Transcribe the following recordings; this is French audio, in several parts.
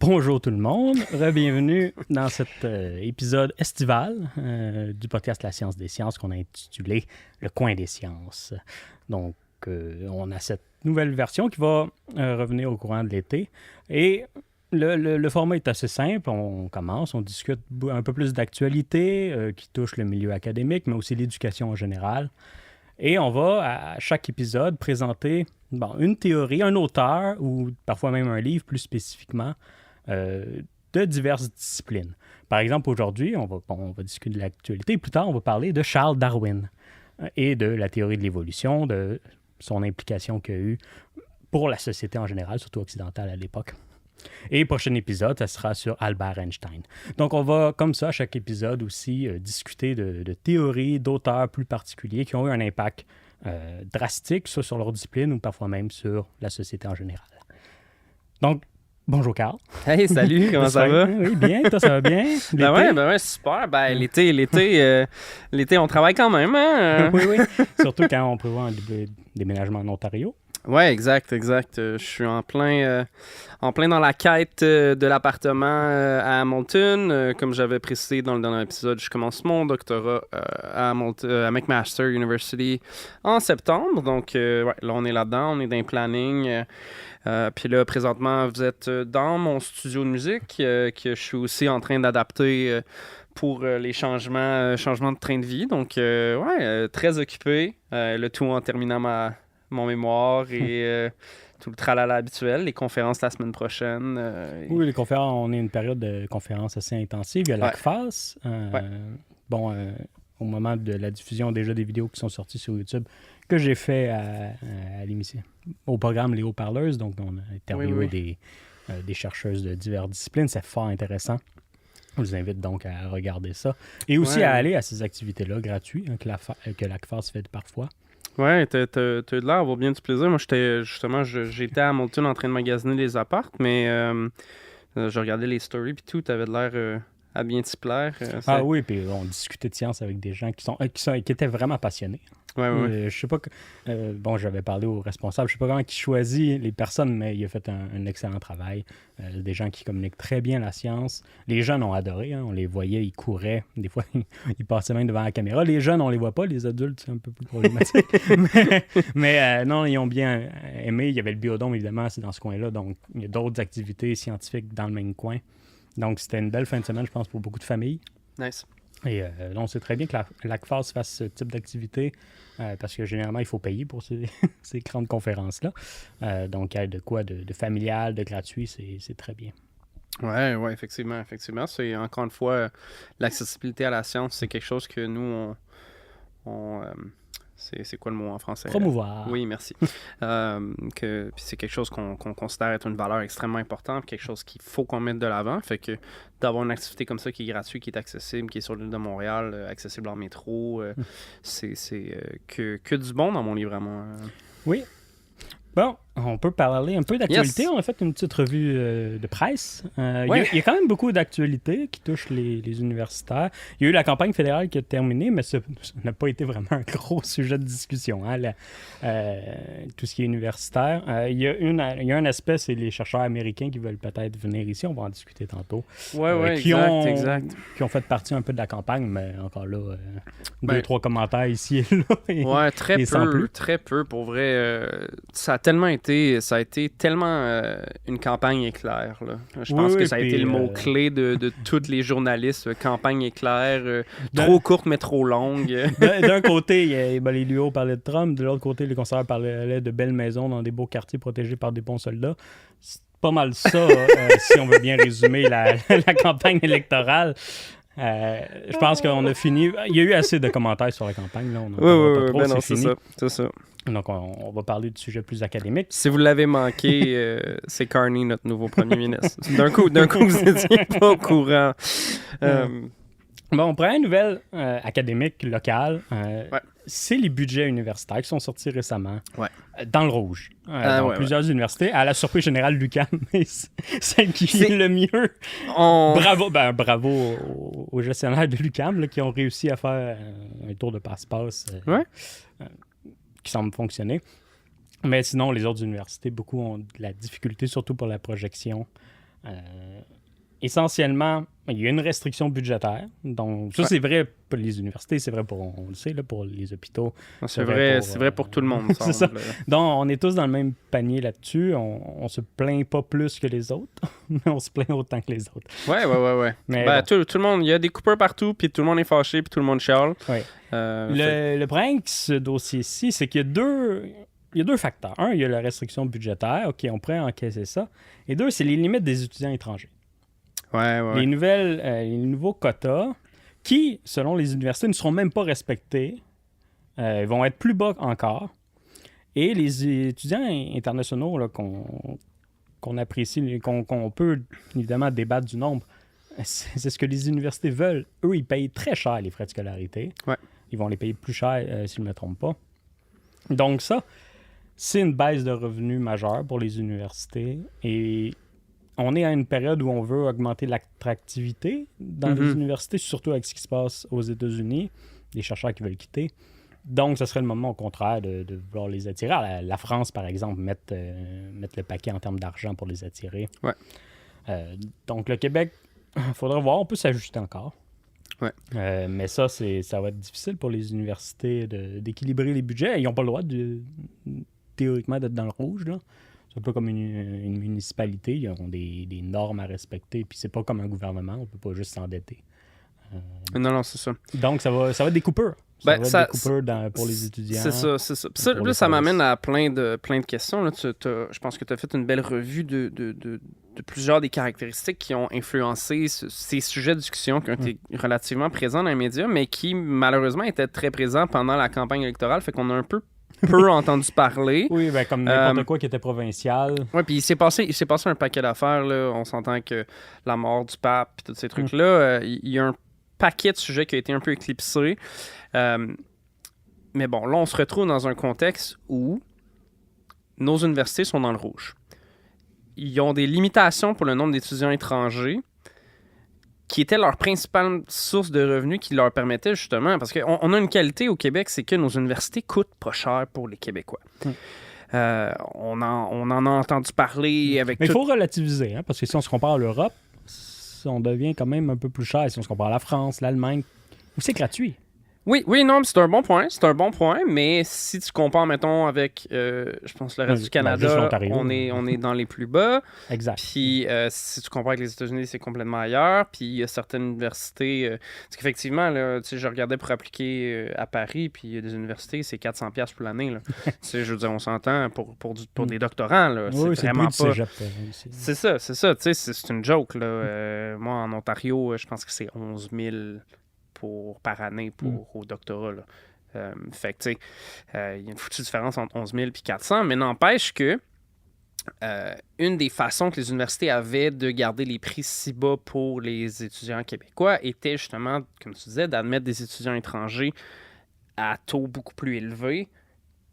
Bonjour tout le monde, bienvenue dans cet épisode estival du podcast La Science des Sciences qu'on a intitulé Le Coin des Sciences. Donc, on a cette nouvelle version qui va revenir au courant de l'été et le format est assez simple. On commence, on discute un peu plus d'actualité qui touche le milieu académique, mais aussi l'éducation en général. Et on va, à chaque épisode, présenter une théorie, un auteur ou parfois même un livre plus spécifiquement de diverses disciplines. Par exemple, aujourd'hui, on va discuter de l'actualité. Plus tard, on va parler de Charles Darwin et de la théorie de l'évolution, de son implication qu'il y a eu pour la société en général, surtout occidentale à l'époque. Et prochain épisode, ça sera sur Albert Einstein. Donc, on va, comme ça, à chaque épisode aussi, discuter de théories, d'auteurs plus particuliers qui ont eu un impact drastique, soit sur leur discipline ou parfois même sur la société en général. Donc, bonjour Carl. Hey, salut, comment ça va? Oui, bien, toi ça va bien? Ben ouais, super. L'été, on travaille quand même, hein? Oui. Surtout quand on prévoit un déménagement en Ontario. Ouais, exact. Je suis en plein dans la quête de l'appartement à Hamilton. Comme j'avais précisé dans le dernier épisode, je commence mon doctorat à McMaster University en septembre. Donc, là, on est là-dedans, on est dans le planning. Puis là, présentement, vous êtes dans mon studio de musique que je suis aussi en train d'adapter pour les changements de train de vie. Donc, très occupé. Le tout en terminant mon mémoire et tout le tralala habituel, les conférences la semaine prochaine. Oui, les conférences, on est une période de conférences assez intensive. Il y a l'ACFAS. Au moment de la diffusion déjà des vidéos qui sont sorties sur YouTube, que j'ai fait à l'émission, au programme Les Haut-Parleuses. Donc, on a interviewé des chercheuses de diverses disciplines. C'est fort intéressant. Je vous invite donc à regarder ça. Et aussi à aller à ces activités-là gratuites que l'ACFAS fait parfois. Ouais, t'as de l'air d'avoir bien du plaisir. Moi, j'étais à Hamilton en train de magasiner les appartes, mais je regardais les stories puis tout, t'avais de l'air à bien t'y plaire. Oui, puis on discutait de science avec des gens qui étaient vraiment passionnés. Ouais. Je sais pas j'avais parlé au responsable, je sais pas comment il choisit les personnes, mais il a fait un excellent travail. Des gens qui communiquent très bien la science. Les jeunes ont adoré, hein, on les voyait, ils couraient. Des fois, ils passaient même devant la caméra. Les jeunes, on les voit pas. Les adultes, c'est un peu plus problématique. mais non, ils ont bien aimé. Il y avait le biodôme, évidemment, c'est dans ce coin-là. Donc, il y a d'autres activités scientifiques dans le même coin. Donc, c'était une belle fin de semaine, je pense, pour beaucoup de familles. Nice. Et on sait très bien que l'ACFAS fasse ce type d'activité parce que généralement, il faut payer pour ces grandes conférences-là. Donc, il y a de quoi de familial, de gratuit, c'est très bien. Ouais, effectivement. C'est encore une fois, l'accessibilité à la science, c'est quelque chose que nous, c'est quoi le mot en français? Promouvoir. Oui, merci. Puis c'est quelque chose qu'on considère être une valeur extrêmement importante, quelque chose qu'il faut qu'on mette de l'avant. Fait que d'avoir une activité comme ça qui est gratuite, qui est accessible, qui est sur l'île de Montréal, accessible en métro, c'est que du bon dans mon livre à moi. Oui. Bon, on peut parler un peu d'actualité. Yes. On a fait une petite revue de presse. Il y a quand même beaucoup d'actualités qui touchent les universitaires. Il y a eu la campagne fédérale qui a terminé, mais ça n'a pas été vraiment un gros sujet de discussion, hein, tout ce qui est universitaire. Il y a un aspect, c'est les chercheurs américains qui veulent peut-être venir ici. On va en discuter tantôt. Qui ont fait partie un peu de la campagne, mais encore là, 2-3 commentaires ici et là. Très peu. Pour vrai, ça a été tellement une campagne éclair. Là. Je pense que ça a été le mot-clé de tous les journalistes. Campagne éclair, trop courte mais trop longue. D'un côté, les Luo parlaient de Trump. De l'autre côté, les conservateurs parlaient de belles maisons dans des beaux quartiers protégés par des bons soldats. C'est pas mal ça, si on veut bien résumer la campagne électorale. Je pense qu'on a fini. Il y a eu assez de commentaires sur la campagne. Là. C'est ça. Donc, on va parler du sujet plus académique. Si vous l'avez manqué, c'est Carney, notre nouveau premier ministre. D'un coup, vous n'étiez pas au courant. On prend une nouvelle académique locale. C'est les budgets universitaires qui sont sortis récemment. Dans le rouge. Dans plusieurs universités. À la surprise générale, l'UQAM, celle qui est le mieux. Bravo aux gestionnaires de l'UQAM là, qui ont réussi à faire un tour de passe-passe qui semble fonctionner. Mais sinon, les autres universités, beaucoup ont de la difficulté, surtout pour la projection Essentiellement, il y a une restriction budgétaire. Donc, ça, c'est vrai pour les universités, c'est vrai pour, on le sait, là, pour les hôpitaux. C'est vrai pour tout le monde. C'est ça. Donc, on est tous dans le même panier là-dessus. On se plaint pas plus que les autres, mais on se plaint autant que les autres. Ouais. Mais bon. tout le monde, il y a des coupeurs partout, puis tout le monde est fâché, puis tout le monde chiale. Ouais. Le problème avec ce dossier-ci, c'est qu'il y a deux facteurs. Un, il y a la restriction budgétaire. OK, on pourrait encaisser ça. Et deux, c'est les limites des étudiants étrangers. Ouais. Les nouveaux quotas qui, selon les universités, ne seront même pas respectés. Ils vont être plus bas encore. Et les étudiants internationaux là, qu'on apprécie, qu'on peut évidemment débattre du nombre, c'est ce que les universités veulent. Eux, ils payent très cher les frais de scolarité. Ouais. Ils vont les payer plus cher si je ne me trompe pas. Donc ça, c'est une baisse de revenus majeure pour les universités. Et on est à une période où on veut augmenter l'attractivité dans les universités, surtout avec ce qui se passe aux États-Unis, les chercheurs qui veulent quitter. Donc, ce serait le moment, au contraire, de vouloir les attirer. La France, par exemple, mettre le paquet en termes d'argent pour les attirer. Ouais. Donc, le Québec, il faudra voir, on peut s'ajuster encore. Ouais. Mais ça va être difficile pour les universités d'équilibrer les budgets. Ils n'ont pas le droit, théoriquement, d'être dans le rouge, là. C'est un peu comme une municipalité. Ils ont des normes à respecter. Puis c'est pas comme un gouvernement. On peut pas juste s'endetter. Non, c'est ça. Donc, ça va être des coupures. Ça va être des coupures pour les étudiants. C'est ça. Puis ça m'amène à plein de questions. Là. Je pense que tu as fait une belle revue de plusieurs des caractéristiques qui ont influencé ces sujets de discussion qui ont été relativement présents dans les médias, mais qui, malheureusement, étaient très présents pendant la campagne électorale. Fait qu'on a un peu entendu parler. Oui, ben comme n'importe quoi qui était provincial. Oui, puis il s'est passé un paquet d'affaires. Là. On s'entend que la mort du pape et tous ces trucs-là, il y a un paquet de sujets qui a été un peu éclipsé. Mais bon, là, on se retrouve dans un contexte où nos universités sont dans le rouge. Ils ont des limitations pour le nombre d'étudiants étrangers qui était leur principale source de revenus qui leur permettait justement, parce qu'on a une qualité au Québec, c'est que nos universités coûtent pas cher pour les Québécois. On en a entendu parler avec... Mais il faut relativiser, hein, parce que si on se compare à l'Europe, on devient quand même un peu plus cher. Si on se compare à la France, l'Allemagne, où c'est gratuit. Oui, non, c'est un bon point, mais si tu compares, mettons, avec, je pense, le reste du Canada, on est dans les plus bas. Exact. Puis, si tu compares avec les États-Unis, c'est complètement ailleurs. Puis, il y a certaines universités... parce qu'effectivement, là, je regardais pour appliquer à Paris, puis il y a des universités, c'est 400$ pour l'année. Là. Je veux dire, on s'entend pour des doctorants. Là, oui, c'est vraiment pas... C'est ça. C'est une joke. Là. Moi, en Ontario, je pense que c'est 11 000... par année au doctorat. Là. Fait que, tu sais, il y a une foutue différence entre 11 000 et 400, mais n'empêche que une des façons que les universités avaient de garder les prix si bas pour les étudiants québécois était justement, comme tu disais, d'admettre des étudiants étrangers à taux beaucoup plus élevés,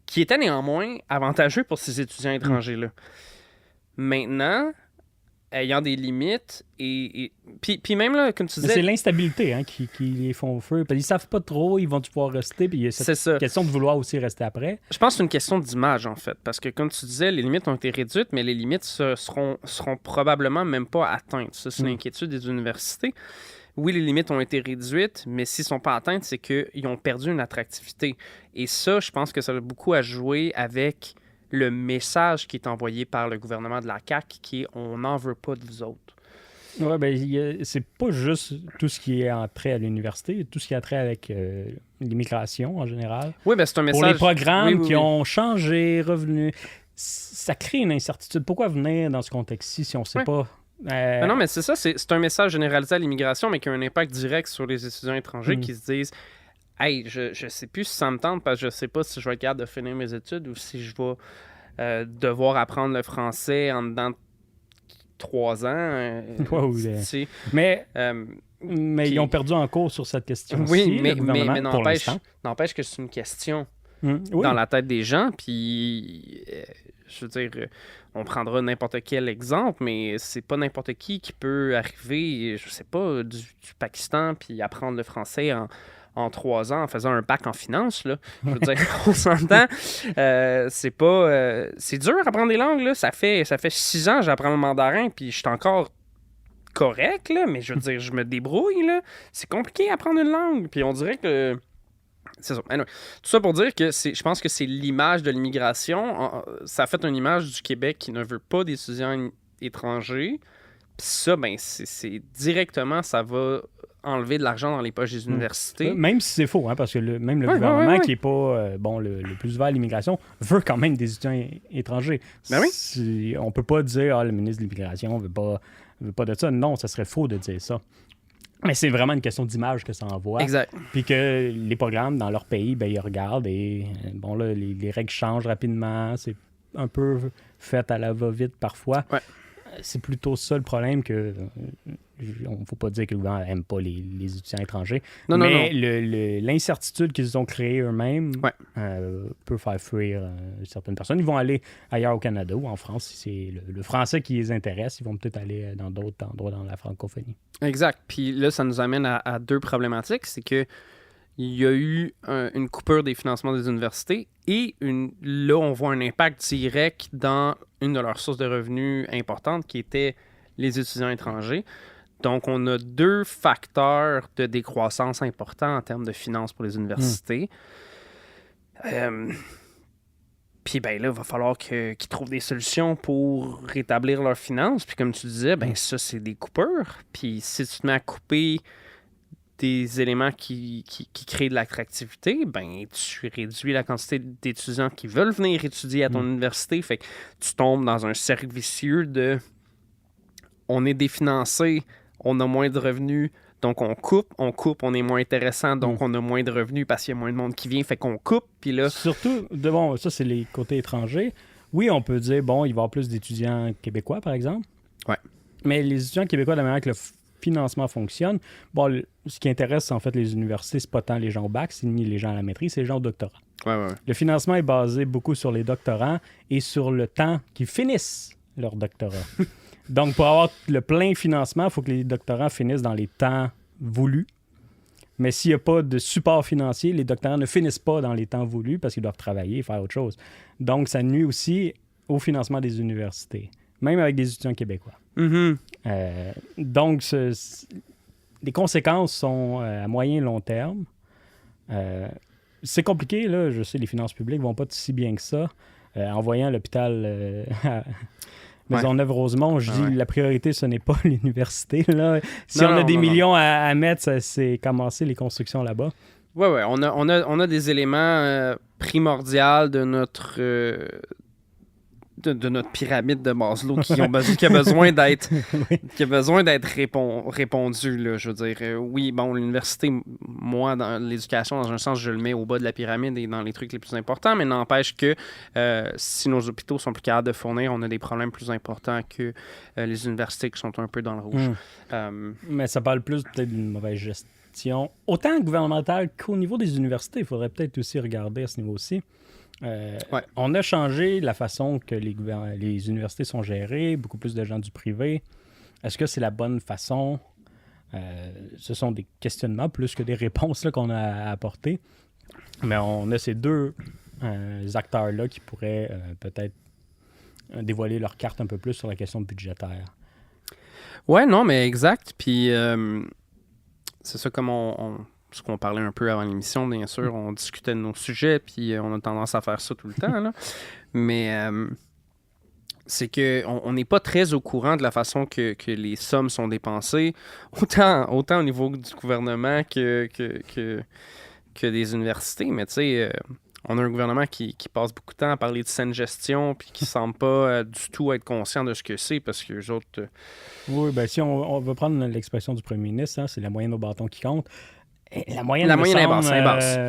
qui étaient néanmoins avantageux pour ces étudiants étrangers-là. Maintenant... ayant des limites et puis même là, comme tu disais... C'est l'instabilité hein, qui les font feu. Ils savent pas trop, ils vont pouvoir rester, puis il y a cette question de vouloir aussi rester après. Je pense que c'est une question d'image, en fait, parce que comme tu disais, les limites ont été réduites, mais les limites seront probablement même pas atteintes. Ça, c'est l'inquiétude des universités. Oui, les limites ont été réduites, mais s'ils ne sont pas atteintes, c'est qu'ils ont perdu une attractivité. Et ça, je pense que ça a beaucoup à jouer avec... le message qui est envoyé par le gouvernement de la CAQ, qui est « on n'en veut pas de vous autres ». Oui, bien, c'est pas juste tout ce qui est en trait à l'université, tout ce qui a trait avec l'immigration en général. Oui, bien, c'est un message... Pour les programmes qui ont changé, revenus, ça crée une incertitude. Pourquoi venir dans ce contexte-ci si on ne sait pas... Non, mais c'est ça, c'est un message généralisé à l'immigration, mais qui a un impact direct sur les étudiants étrangers qui se disent... Hey, je sais plus si ça me tente parce que je sais pas si je vais être capable de finir mes études ou si je vais devoir apprendre le français en dedans de 3 ans. Mais ils ont perdu en cours sur cette question-ci. Oui, mais n'empêche que c'est une question dans la tête des gens. Puis, je veux dire, on prendra n'importe quel exemple, mais c'est pas n'importe qui peut arriver, je sais pas, du Pakistan puis apprendre le français en 3 ans en faisant un bac en finance, là. Je veux dire, on s'entend. C'est dur apprendre des langues, là. Ça fait 6 ans que j'apprends le mandarin, puis je suis encore correct, là, mais je veux dire, je me débrouille, là. C'est compliqué d'apprendre une langue. Puis on dirait que... C'est ça. Anyway, tout ça pour dire que je pense que c'est l'image de l'immigration. Ça a fait une image du Québec qui ne veut pas d'étudiants étrangers. Puis ça, ben, c'est directement, ça va enlever de l'argent dans les poches des universités. Même si c'est faux, hein, parce que même le gouvernement qui n'est pas le plus ouvert à l'immigration veut quand même des étudiants étrangers. Ben oui. On peut pas dire le ministre de l'immigration veut pas de ça. Non, ça serait faux de dire ça. Mais c'est vraiment une question d'image que ça envoie. Exact. Puis que les programmes dans leur pays, ben, ils regardent et bon là, les règles changent rapidement. C'est un peu fait à la va-vite parfois. Ouais. C'est plutôt ça le problème que... On ne faut pas dire que le gouvernement n'aime pas les étudiants étrangers. Non. L'incertitude qu'ils ont créée eux-mêmes peut faire fuir certaines personnes. Ils vont aller ailleurs au Canada ou en France. Si c'est le français qui les intéresse, ils vont peut-être aller dans d'autres endroits dans la francophonie. Exact. Puis là, ça nous amène à deux problématiques. C'est que il y a eu une coupure des financements des universités et là, on voit un impact direct dans une de leurs sources de revenus importantes qui était les étudiants étrangers. Donc, on a deux facteurs de décroissance importants en termes de finances pour les universités. Puis, ben là, il va falloir qu'ils trouvent des solutions pour rétablir leurs finances. Puis, comme tu disais, ben ça, c'est des coupures. Puis, si tu te mets à couper des éléments qui créent de l'attractivité, ben tu réduis la quantité d'étudiants qui veulent venir étudier à ton université. Fait que tu tombes dans un cercle vicieux de on est définancé, on a moins de revenus, donc on coupe, on est moins intéressant, donc on a moins de revenus parce qu'il y a moins de monde qui vient, fait qu'on coupe, puis là... Surtout, ça c'est les côtés étrangers. Oui, on peut dire, il va y avoir plus d'étudiants québécois, par exemple. Ouais. Mais les étudiants québécois, de la manière que le financement fonctionne, ce qui intéresse en fait les universités, c'est pas tant les gens au bac, c'est ni les gens à la maîtrise, c'est les gens au doctorat. Ouais. Le financement est basé beaucoup sur les doctorants et sur le temps qu'ils finissent leur doctorat. Donc, pour avoir le plein financement, il faut que les doctorants finissent dans les temps voulus. Mais s'il n'y a pas de support financier, les doctorants ne finissent pas dans les temps voulus parce qu'ils doivent travailler et faire autre chose. Donc, ça nuit aussi au financement des universités, même avec des étudiants québécois. Mm-hmm. Donc, les conséquences sont à moyen et long terme. C'est compliqué, là. Je sais, les finances publiques ne vont pas si bien que ça. En voyant l'hôpital à Maisonneuve-Rosemont, je dis la priorité, ce n'est pas l'université. Là. Si on a des millions à mettre, c'est commencer les constructions là-bas. Oui. On a des éléments primordiaux de notre... De notre pyramide de Maslow qui a besoin d'être répondu, là, je veux dire. Oui, bon, l'université, moi, dans l'éducation, dans un sens, je le mets au bas de la pyramide et dans les trucs les plus importants, mais n'empêche que si nos hôpitaux sont plus capables de fournir, on a des problèmes plus importants que les universités qui sont un peu dans le rouge. Mais ça parle plus peut-être d'une mauvaise gestion, autant gouvernementale qu'au niveau des universités. Il faudrait peut-être aussi regarder à ce niveau-ci. On a changé la façon que les universités sont gérées, beaucoup plus de gens du privé. Est-ce que c'est la bonne façon? Ce sont des questionnements plus que des réponses là, qu'on a à apporter. Mais on a ces deux acteurs-là qui pourraient peut-être dévoiler leur carte un peu plus sur la question budgétaire. Ouais, non, mais exact. Puis c'est ça comme ce qu'on parlait un peu avant l'émission, bien sûr, on discutait de nos sujets, puis on a tendance à faire ça tout le temps, là. Mais c'est qu'on n'est pas très au courant de la façon que les sommes sont dépensées, autant au niveau du gouvernement que des universités. Mais tu sais, on a un gouvernement qui passe beaucoup de temps à parler de saine gestion, puis qui ne semble pas du tout être conscient de ce que c'est, parce que les autres... Oui, bien si on va prendre l'expression du premier ministre, c'est la moyenne au bâton qui compte. La moyenne est basse.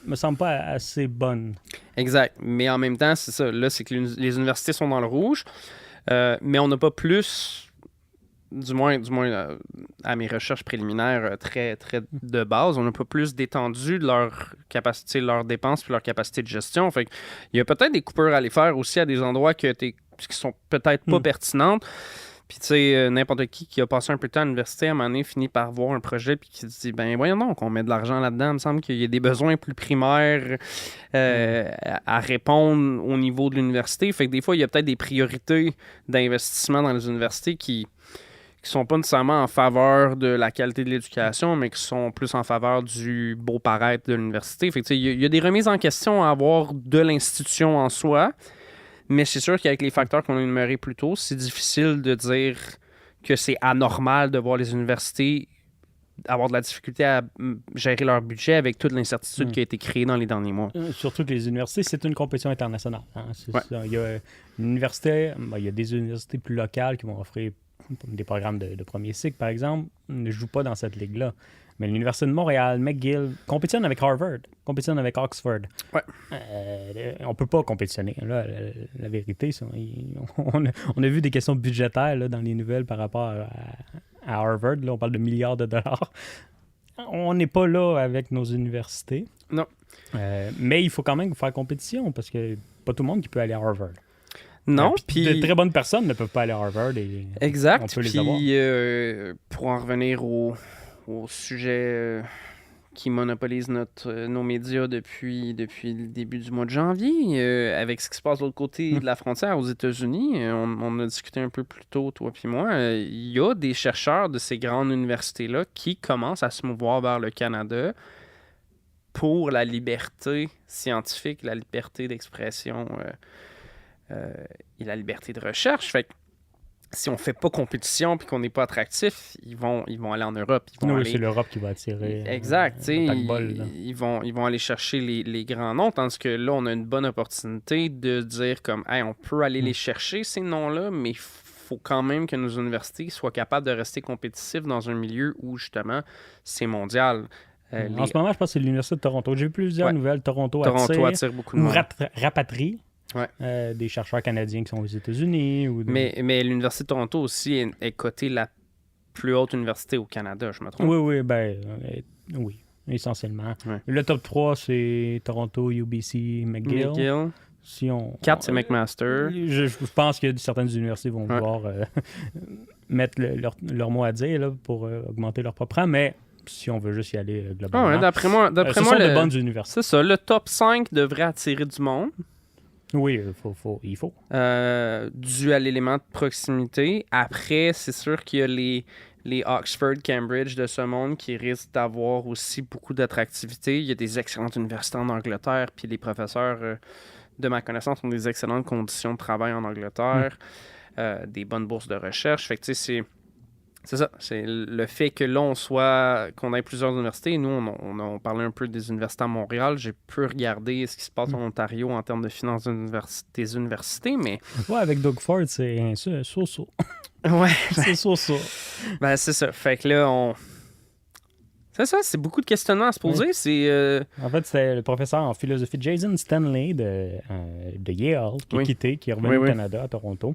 Me semble pas assez bonne. Exact. Mais en même temps, c'est ça. Là, c'est que les universités sont dans le rouge, mais on n'a pas plus, du moins à mes recherches préliminaires très, très de base, on n'a pas plus d'étendue de leur capacité, leurs dépenses puis leur capacité de gestion. Fait il y a peut-être des coupures à aller faire aussi à des endroits qui sont peut-être pas pertinentes. Puis, tu sais, n'importe qui a passé un peu de temps à l'université, à un moment donné, finit par voir un projet puis qui se dit, ben voyons donc, on met de l'argent là-dedans. Il me semble qu'il y a des besoins plus primaires à répondre au niveau de l'université. Fait que des fois, il y a peut-être des priorités d'investissement dans les universités qui sont pas nécessairement en faveur de la qualité de l'éducation, mais qui sont plus en faveur du beau paraître de l'université. Fait que, il y a des remises en question à avoir de l'institution en soi, mais c'est sûr qu'avec les facteurs qu'on a énumérés plus tôt, c'est difficile de dire que c'est anormal de voir les universités avoir de la difficulté à gérer leur budget avec toute l'incertitude qui a été créée dans les derniers mois. Surtout que les universités, c'est une compétition internationale. Hein. Il y a une université, il y a des universités plus locales qui vont offrir des programmes de premier cycle, par exemple, ne jouent pas dans cette ligue-là. Mais l'Université de Montréal, McGill, compétitionne avec Harvard, compétitionne avec Oxford. Ouais. On ne peut pas compétitionner. Là, la vérité, on a vu des questions budgétaires là, dans les nouvelles par rapport à Harvard. Là, on parle de milliards de dollars. On n'est pas là avec nos universités. Non. Mais il faut quand même faire compétition parce que pas tout le monde qui peut aller à Harvard. Non, puis de très bonnes personnes ne peuvent pas aller à Harvard. Exact. On peut les avoir. Pour en revenir au sujet qui monopolise nos médias depuis le début du mois de janvier, avec ce qui se passe de l'autre côté de la frontière aux États-Unis, on a discuté un peu plus tôt, toi puis moi, il y a des chercheurs de ces grandes universités-là qui commencent à se mouvoir vers le Canada pour la liberté scientifique, la liberté d'expression et la liberté de recherche. Fait que si on fait pas compétition puis qu'on n'est pas attractif, ils vont aller en Europe. C'est l'Europe qui va attirer. Exact. Ils vont aller chercher les grands noms, tandis que là, on a une bonne opportunité de dire comme hey, on peut aller les chercher, ces noms-là, mais il faut quand même que nos universités soient capables de rester compétitifs dans un milieu où, justement, c'est mondial. En ce moment, je pense que c'est l'Université de Toronto. J'ai vu plusieurs nouvelles. Toronto attire beaucoup de monde. Rapatrie. Des chercheurs canadiens qui sont aux États-Unis. Mais l'Université de Toronto aussi est cotée la plus haute université au Canada, je me trompe. Oui, essentiellement. Ouais. Le top 3, c'est Toronto, UBC, McGill. Si 4, c'est McMaster. Je pense que certaines universités vont vouloir mettre leur mot à dire là, pour augmenter leur propre rang, mais si on veut juste y aller globalement. D'après moi, ce sont de bonnes universités. C'est ça, le top 5 devrait attirer du monde. Oui, il faut. Dû à l'élément de proximité. Après, c'est sûr qu'il y a les Oxford, Cambridge de ce monde qui risquent d'avoir aussi beaucoup d'attractivité. Il y a des excellentes universités en Angleterre, puis les professeurs, de ma connaissance, ont des excellentes conditions de travail en Angleterre, des bonnes bourses de recherche. Fait que, tu sais, c'est ça. C'est le fait que là, qu'on ait plusieurs universités. Nous, on parlait un peu des universités à Montréal. J'ai pu regarder ce qui se passe en Ontario en termes de finances des universités, mais... Ouais, avec Doug Ford, c'est so-so. Ouais. C'est so-so. Ben, c'est ça. Fait que là, c'est ça, c'est beaucoup de questionnements à se poser. En fait, c'était le professeur en philosophie Jason Stanley de Yale qui a quitté, qui est revenu au Canada, à Toronto.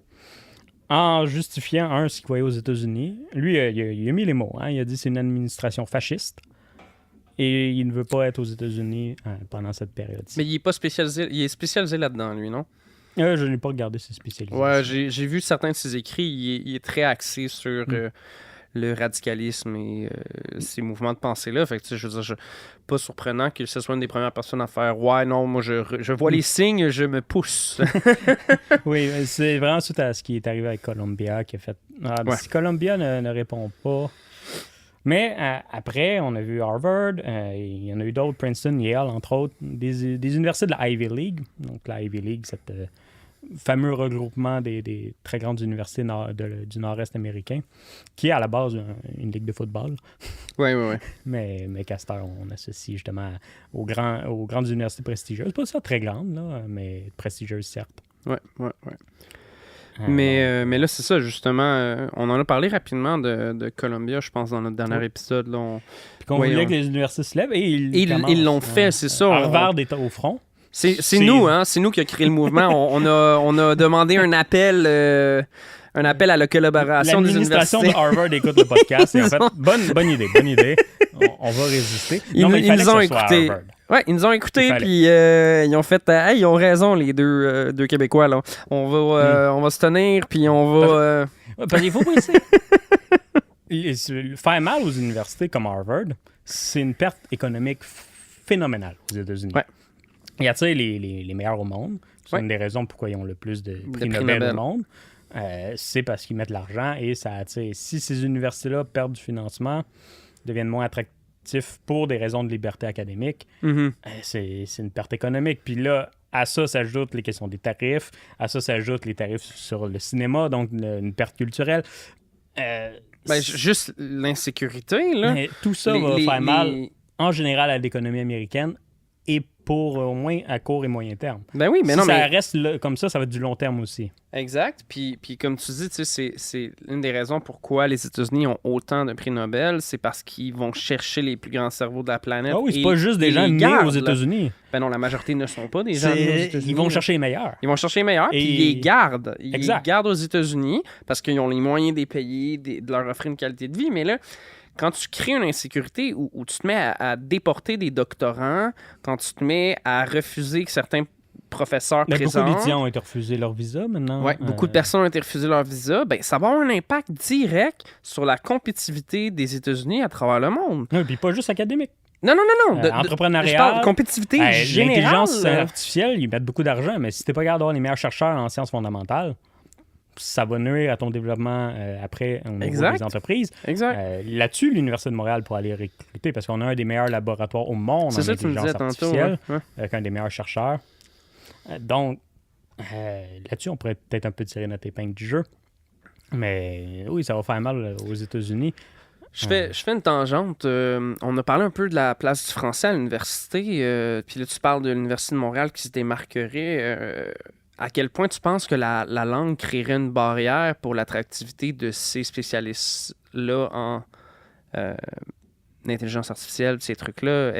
En justifiant, ce qu'il voyait aux États-Unis. Lui, il a mis les mots. Hein? Il a dit que c'est une administration fasciste et il ne veut pas être aux États-Unis pendant cette période-ci. Mais il est pas spécialisé. Il est spécialisé là-dedans, lui, non? Je n'ai pas regardé ses spécialisations. Ouais, j'ai vu certains de ses écrits. Il est très axé sur le radicalisme et ces mouvements de pensée-là. Fait que, je veux dire, pas surprenant que ce soit une des premières personnes à faire « Ouais, non, moi, je vois les signes, je me pousse. » Oui, c'est vraiment suite à ce qui est arrivé avec Columbia qui a fait « Si Columbia ne répond pas... » Mais après, on a vu Harvard, il y en a eu d'autres, Princeton, Yale, entre autres, des universités de la Ivy League. Donc, la Ivy League, cette... fameux regroupement des très grandes universités du nord-est américain, qui est à la base une ligue de football. Oui. Mais Castor, on associe justement aux grandes universités prestigieuses. Pas ça très grandes, là, mais prestigieuses, certes. Oui. Mais là, c'est ça, justement. On en a parlé rapidement de Columbia, je pense, dans notre dernier épisode. Là, Puis qu'on voulait que les universités se lèvent, et ils l'ont fait, c'est ça. Harvard est au front. C'est nous, hein? C'est nous qui a créé le mouvement. On a demandé un appel à la collaboration des universités. L'administration de Harvard écoute le podcast. Et en fait, bonne idée. On va résister. Ils nous ont écoutés. Ouais, ils nous ont écoutés, puis ils ont fait ils ont raison, les deux Québécois, là. On va se tenir, puis on va... Parce qu'il faut penser. Faire mal aux universités comme Harvard, c'est une perte économique phénoménale aux États-Unis. Ouais. Ils attirent les meilleurs au monde. C'est une des raisons pourquoi ils ont le plus de prix Nobel au monde. c'est parce qu'ils mettent l'argent et ça attire. Si ces universités-là perdent du financement, deviennent moins attractifs pour des raisons de liberté académique, c'est une perte économique. Puis là, à ça s'ajoutent les questions des tarifs, à ça s'ajoutent les tarifs sur le cinéma, donc une perte culturelle. Juste l'insécurité, là. Mais tout ça va faire mal, en général, à l'économie américaine et pour au moins à court et moyen terme. Ben oui, mais si non, ça mais... reste là, comme ça va être du long terme aussi. Exact. Puis comme tu dis, c'est une des raisons pourquoi les États-Unis ont autant de prix Nobel, c'est parce qu'ils vont chercher les plus grands cerveaux de la planète. Ah oui, c'est pas juste des gens nés aux États-Unis. Ben non, la majorité ne sont pas des gens nés aux États-Unis. Ils vont chercher les meilleurs. Ils vont chercher les meilleurs, puis ils les gardent. Ils Exact. les gardent aux États-Unis parce qu'ils ont les moyens de les payer, de leur offrir une qualité de vie. Mais là, quand tu crées une insécurité où tu te mets à déporter des doctorants, quand tu te mets à refuser que certains professeurs présents... Beaucoup d'étudiants ont été refusés leur visa maintenant. Oui, beaucoup de personnes ont été refusées leur visa. Ben, ça va avoir un impact direct sur la compétitivité des États-Unis à travers le monde. Oui, puis pas juste académique. Non. Entrepreneuriat. Je parle de compétitivité générale. L'intelligence artificielle, ils mettent beaucoup d'argent, mais si t'es pas capable d'avoir les meilleurs chercheurs en sciences fondamentales, ça va nuire à ton développement après au niveau des entreprises. Exact. Là-dessus, l'Université de Montréal pourrait aller recruter parce qu'on a un des meilleurs laboratoires au monde en intelligence artificielle, avec un des meilleurs chercheurs. Donc, là-dessus, on pourrait peut-être un peu tirer notre épingle du jeu. Mais oui, ça va faire mal aux États-Unis. Je fais une tangente. On a parlé un peu de la place du français à l'université. Puis là, tu parles de l'Université de Montréal qui se démarquerait. À quel point tu penses que la langue créerait une barrière pour l'attractivité de ces spécialistes-là en intelligence artificielle, ces trucs-là?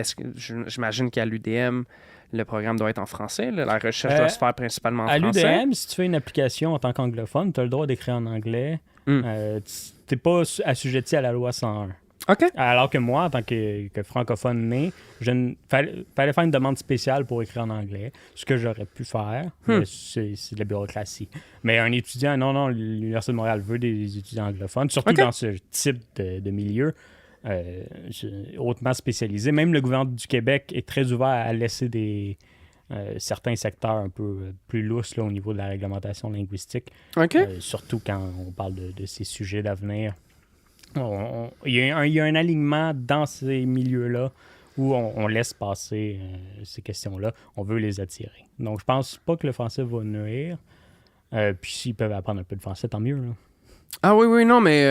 J'imagine qu'à l'UDM, le programme doit être en français. Là. La recherche doit se faire principalement en français. À l'UDM, si tu fais une application en tant qu'anglophone, tu as le droit d'écrire en anglais. Tu n'es pas assujetti à la loi 101. OK. Alors que moi, en tant que francophone né, fallait faire une demande spéciale pour écrire en anglais, ce que j'aurais pu faire. Mais c'est de la bureaucratie. Mais un étudiant, non, l'Université de Montréal veut des étudiants anglophones, surtout dans ce type de milieu hautement spécialisé. Même le gouvernement du Québec est très ouvert à laisser certains secteurs un peu plus lousses là, au niveau de la réglementation linguistique. OK. Surtout quand on parle de ces sujets d'avenir. Il y a un alignement dans ces milieux-là où on laisse passer ces questions-là. On veut les attirer. Donc, je pense pas que le français va nuire. Puis s'ils peuvent apprendre un peu de français, tant mieux. Là. Ah oui, non, mais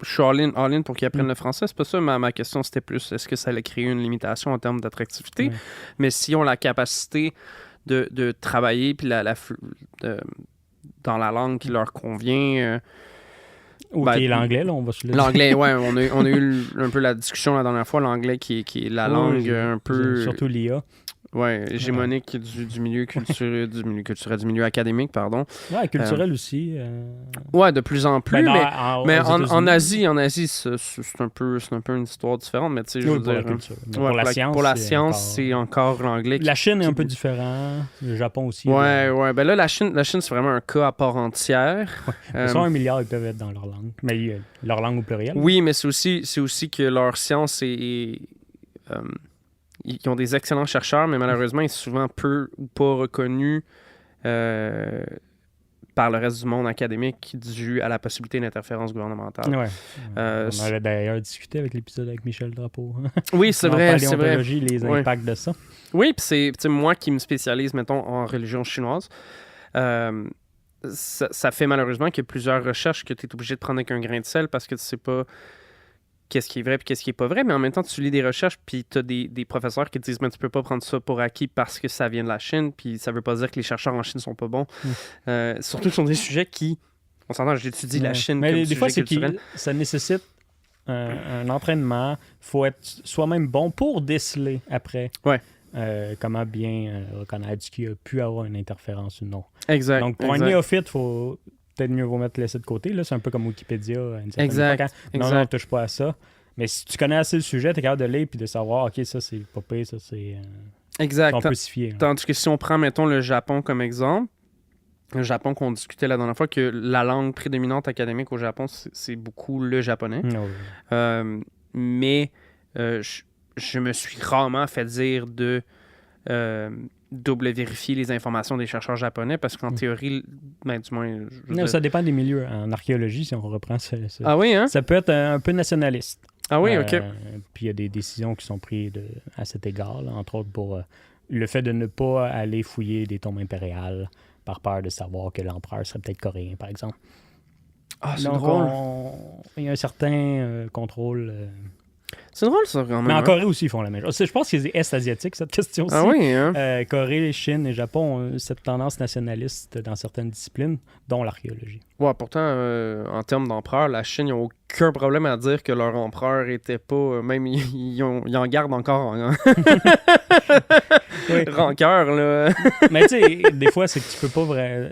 je suis all-in pour qu'ils apprennent le français. C'est pas ça, ma question, c'était plus est-ce que ça allait créer une limitation en termes d'attractivité? Mais s'ils ont la capacité de travailler puis dans la langue qui leur convient... l'anglais, là, on va se le dire. L'anglais, oui, on a eu un peu la discussion la dernière fois, l'anglais qui est la langue un peu... Surtout l'IA. Oui, hégémonique du milieu culturel, du milieu académique, pardon. Oui, culturel aussi. Oui, de plus en plus, mais en Asie, c'est un peu une histoire différente, mais tu sais, je veux dire... Pour la science, c'est encore l'anglais. La Chine est un peu différent, le Japon aussi. Oui, ben là, la Chine, c'est vraiment un cas à part entière. Ils sont 1 milliard, ils peuvent être dans leur langue, mais leur langue au pluriel. Oui, mais c'est aussi que leur science est ils ont des excellents chercheurs, mais malheureusement, ils sont souvent peu ou pas reconnus par le reste du monde académique dû à la possibilité d'interférence gouvernementale. Ouais. On avait d'ailleurs discuté avec l'épisode avec Michel Drapeau. Oui, c'est vrai. Les impacts de ça. Oui, puis c'est moi qui me spécialise, mettons, en religion chinoise. Ça fait malheureusement qu'il y a plusieurs recherches que tu es obligé de prendre avec un grain de sel parce que tu sais pas qu'est-ce qui est vrai et qu'est-ce qui est pas vrai, mais en même temps, tu lis des recherches puis tu as des professeurs qui te disent « Mais tu peux pas prendre ça pour acquis parce que ça vient de la Chine, puis ça veut pas dire que les chercheurs en Chine sont pas bons. Surtout sur des sujets qui... On s'entend, j'étudie la Chine mais comme des fois, sujet culturel. Ça nécessite un entraînement. Il faut être soi-même bon pour déceler après comment bien reconnaître qui a pu avoir une interférence ou non. Exact. Donc, pour un néophyte, il faut... Peut-être mieux vous mettre laisser de côté. Là. C'est un peu comme Wikipédia à une certaine époque. Non, on ne touche pas à ça. Mais si tu connais assez le sujet, tu es capable de lire et de savoir, OK, ça, c'est pas pire, ça, c'est... Exact. On peut s'y fier. Tandis que si on prend, mettons, le Japon comme exemple, le Japon qu'on discutait la dernière fois, que la langue prédominante académique au Japon, c'est beaucoup le japonais. Mais je me suis rarement fait dire double vérifier les informations des chercheurs japonais parce qu'en théorie, ben, du moins... Non, ça dépend des milieux. En archéologie, si on reprend Ah oui, hein? ça peut être un peu nationaliste. Ah oui, OK. Puis il y a des décisions qui sont prises à cet égard, là, entre autres pour le fait de ne pas aller fouiller des tombes impériales par peur de savoir que l'empereur serait peut-être coréen, par exemple. Ah, c'est Donc, drôle. il y a un certain contrôle. C'est drôle, ça, quand même. Mais en hein? Corée aussi, ils font la même chose. Je pense que c'est est-asiatique, cette question-ci. Ah oui, hein? Corée, Chine et Japon ont cette tendance nationaliste dans certaines disciplines, dont l'archéologie. Ouais, pourtant, en termes d'empereur, la Chine, ils n'ont aucun problème à dire que leur empereur était pas... même, ils en gardent encore hein? Oui. Rancœur, là. Mais tu sais, des fois, c'est que tu peux pas vraiment...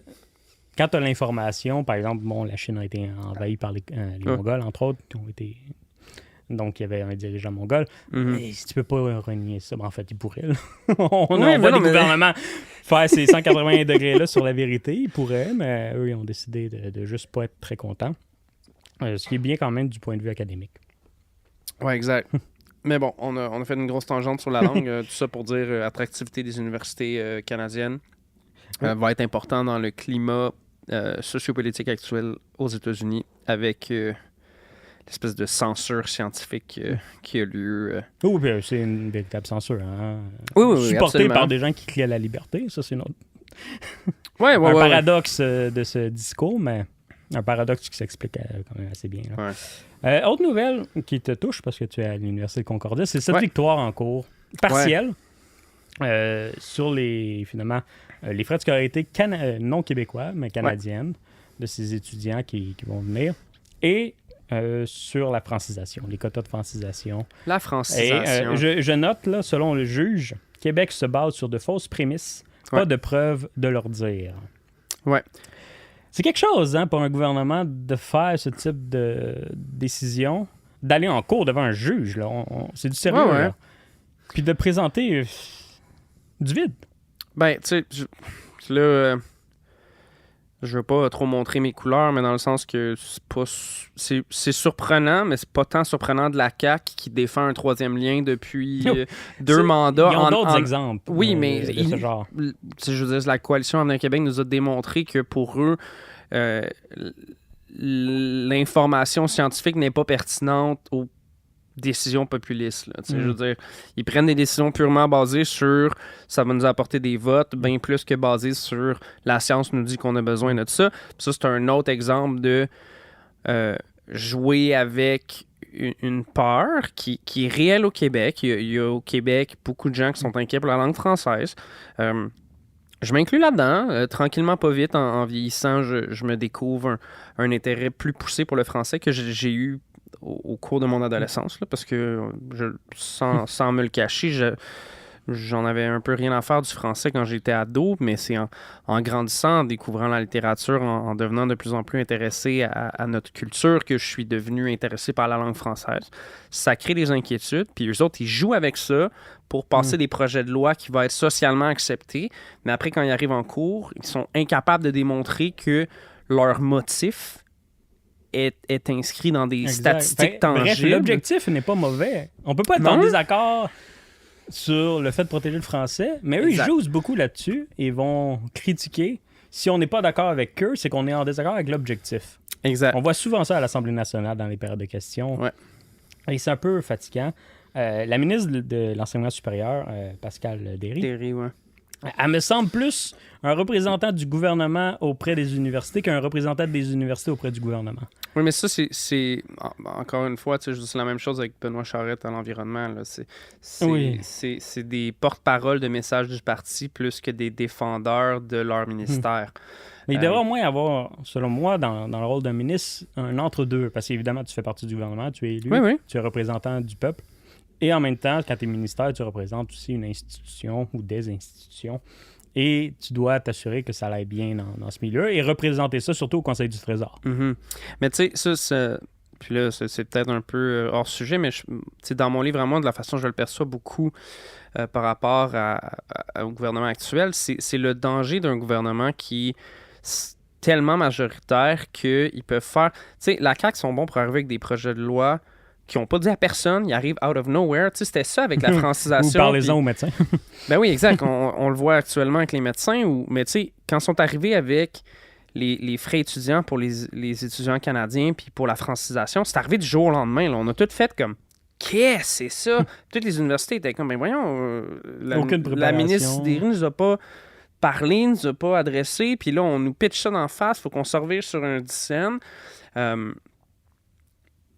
Quand tu as l'information, par exemple, bon, la Chine a été envahie par les Mongols, entre autres, qui ont été... Donc, il y avait un dirigeant mongol. Mhm. Et si tu peux pas renier ça, ben, en fait, ils pourraient. Là. On Oui, voit non, des mais- gouvernements faire ces 180 degrés-là sur la vérité. Ils pourraient, mais eux, ils ont décidé de juste pas être très contents. Ce qui est bien quand même du point de vue académique. Ouais, exact. Mais bon, on a fait une grosse tangente sur la langue. Tout ça pour dire attractivité des universités canadiennes va être important dans le climat sociopolitique actuel aux États-Unis avec l'espèce de censure scientifique qui a lieu. Oui, puis c'est une véritable censure. Hein? Oui, Supportée absolument. par des gens qui crient à la liberté. Ça, c'est un Ouais. paradoxe de ce discours, mais un paradoxe qui s'explique quand même assez bien. Là. Ouais. Autre nouvelle qui te touche, parce que tu es à l'Université de Concordia, c'est cette Ouais. victoire en cours partielle sur les frais de scolarité non québécois, mais canadiennes, de ces étudiants qui vont venir, et sur la francisation, les quotas de francisation. La Et francisation. je note, là, selon le juge, Québec se base sur de fausses prémices, pas Ouais. de preuves de leur dire. Ouais. C'est quelque chose pour un gouvernement de faire ce type de décision, d'aller en cours devant un juge. Là. C'est du sérieux. Ouais. Là. Puis de présenter du vide. Ben, tu sais, là, je veux pas trop montrer mes couleurs, mais dans le sens que c'est surprenant, mais c'est pas tant surprenant de la CAQ qui défend un troisième lien depuis deux mandats. Ils ont d'autres exemples Oui, mais de ce genre. Tu sais, je veux dire, la coalition Avenir Québec nous a démontré que pour eux, l'information scientifique n'est pas pertinente aux décisions populistes. Là, tu sais, je veux dire, ils prennent des décisions purement basées sur ça va nous apporter des votes, bien plus que basées sur la science nous dit qu'on a besoin de ça. Puis ça, c'est un autre exemple de jouer avec une peur qui est réelle au Québec. Il y a au Québec beaucoup de gens qui sont inquiets pour la langue française. Je m'inclus là-dedans. Tranquillement, pas vite, en vieillissant, je me découvre un intérêt plus poussé pour le français que j'ai eu au cours de mon adolescence, là, parce que sans me le cacher, j'en avais un peu rien à faire du français quand j'étais ado, mais c'est en grandissant, en découvrant la littérature, en devenant de plus en plus intéressé à notre culture que je suis devenu intéressé par la langue française. Ça crée des inquiétudes, puis eux autres, ils jouent avec ça pour passer des projets de loi qui vont être socialement acceptés, mais après, quand ils arrivent en cours, ils sont incapables de démontrer que leur motif est inscrit dans des statistiques tangibles. Bref, l'objectif n'est pas mauvais. On peut pas être en désaccord sur le fait de protéger le français, mais eux, ils jouent beaucoup là-dessus et vont critiquer. Si on n'est pas d'accord avec eux, c'est qu'on est en désaccord avec l'objectif. Exact. On voit souvent ça à l'Assemblée nationale dans les périodes de questions. Ouais. Et c'est un peu fatigant. La ministre de l'Enseignement supérieur, Pascale Derry, Ouais. elle me semble plus un représentant du gouvernement auprès des universités qu'un représentant des universités auprès du gouvernement. Oui, mais ça, c'est encore une fois, tu sais, c'est la même chose avec Benoît Charette à l'environnement. Là. C'est des porte-paroles de messages du parti plus que des défendeurs de leur ministère. Mais il devrait au moins avoir, selon moi, dans le rôle d'un ministre, un entre-deux. Parce qu'évidemment, tu fais partie du gouvernement, tu es élu, Oui. tu es représentant du peuple. Et en même temps, quand tu es ministère, tu représentes aussi une institution ou des institutions. Et tu dois t'assurer que ça aille bien dans ce milieu et représenter ça surtout au Conseil du Trésor. Mm-hmm. Mais tu sais, ça, puis là, c'est peut-être un peu hors sujet, mais dans mon livre à moi, de la façon dont je le perçois beaucoup par rapport au gouvernement actuel, c'est le danger d'un gouvernement qui est tellement majoritaire qu'ils peuvent faire... Tu sais, la CAQ sont bons pour arriver avec des projets de loi qui n'ont pas dit à personne, ils arrivent out of nowhere. Tu sais, c'était ça avec la francisation. Ou parlez-en aux médecins. Ben oui, exact. On le voit actuellement avec les médecins. Mais tu sais, quand ils sont arrivés avec les frais étudiants pour les étudiants canadiens puis pour la francisation, c'est arrivé du jour au lendemain. Là. On a tout fait comme qu'est-ce que c'est ça? Toutes les universités étaient comme, ben voyons, la ministre Sidéry nous a pas parlé, nous a pas adressé, puis là, on nous pitch ça d'en face, faut qu'on surveille sur un 10 cents.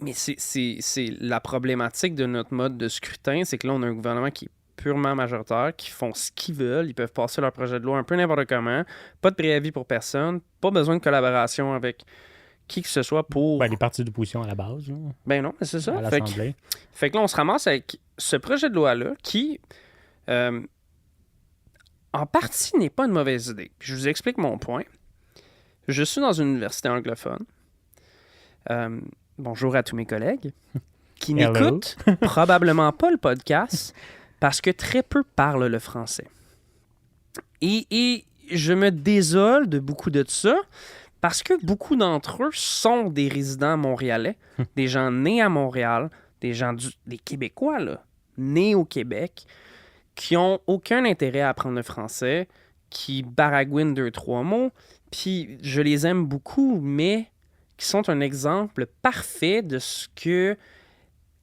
Mais c'est la problématique de notre mode de scrutin, c'est que là, on a un gouvernement qui est purement majoritaire, qui font ce qu'ils veulent, ils peuvent passer leur projet de loi un peu n'importe comment, pas de préavis pour personne, pas besoin de collaboration avec qui que ce soit pour... Ben, les partis d'opposition à la base. Là, ben non, c'est ça. à l'Assemblée. Fait que là, on se ramasse avec ce projet de loi-là qui, en partie, n'est pas une mauvaise idée. Puis je vous explique mon point. Je suis dans une université anglophone. Bonjour à tous mes collègues qui n'écoutent probablement pas le podcast parce que très peu parlent le français. Et je me désole de beaucoup de ça parce que beaucoup d'entre eux sont des résidents montréalais, des gens nés à Montréal, des Québécois, là, nés au Québec, qui n'ont aucun intérêt à apprendre le français, qui baragouinent 2-3 mots, puis je les aime beaucoup, mais qui sont un exemple parfait de ce que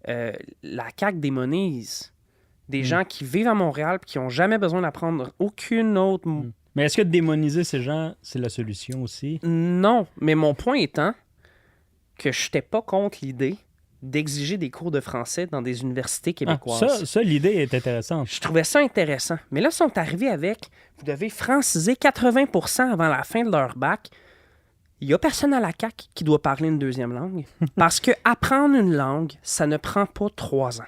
la CAQ démonise. Des gens qui vivent à Montréal et qui n'ont jamais besoin d'apprendre aucune autre... Mais est-ce que démoniser ces gens, c'est la solution aussi? Non, mais mon point étant que je n'étais pas contre l'idée d'exiger des cours de français dans des universités québécoises. Ça, l'idée est intéressante. Je trouvais ça intéressant. Mais là, ils sont arrivés avec, vous devez franciser 80% avant la fin de leur bac. Il n'y a personne à la CAQ qui doit parler une deuxième langue. Parce que apprendre une langue, ça ne prend pas 3 ans.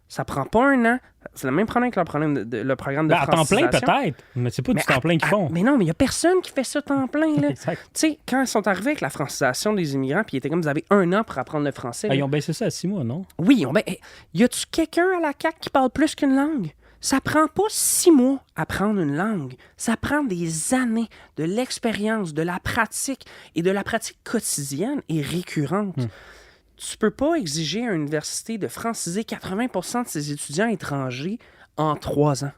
Ça prend pas 1 an. C'est le même problème que le programme de francisation. À temps plein, peut-être. Mais c'est pas du temps plein qu'ils font. Mais non, mais il n'y a personne qui fait ça temps plein. Là. Exact. Tu sais, quand ils sont arrivés avec la francisation des immigrants, puis ils étaient comme, vous avez 1 an pour apprendre le français. Ils ont baissé ça à 6 mois, non? Oui, y a-tu quelqu'un à la CAQ qui parle plus qu'une langue? Ça prend pas 6 mois à apprendre une langue. Ça prend des années de l'expérience, de la pratique et de la pratique quotidienne et récurrente. Tu peux pas exiger à une université de franciser 80% de ses étudiants étrangers en 3 ans.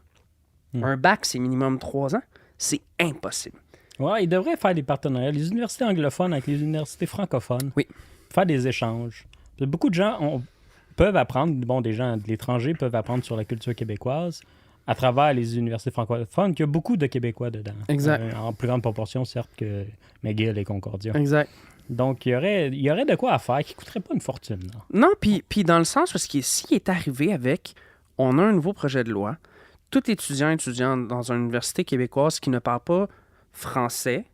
Un bac, c'est minimum 3 ans. C'est impossible. Ouais, ils devraient faire des partenariats. Les universités anglophones avec les universités francophones. Oui. Faire des échanges. Beaucoup de gens peuvent apprendre, des gens de l'étranger peuvent apprendre sur la culture québécoise à travers les universités francophones, qu'il y a beaucoup de Québécois dedans. Exact. En plus grande proportion, certes, que McGill et Concordia. Exact. Donc, il y aurait de quoi à faire qui ne coûterait pas une fortune. Là. Non, puis dans le sens parce que s'il est arrivé avec, on a un nouveau projet de loi, tout étudiant dans une université québécoise qui ne parle pas français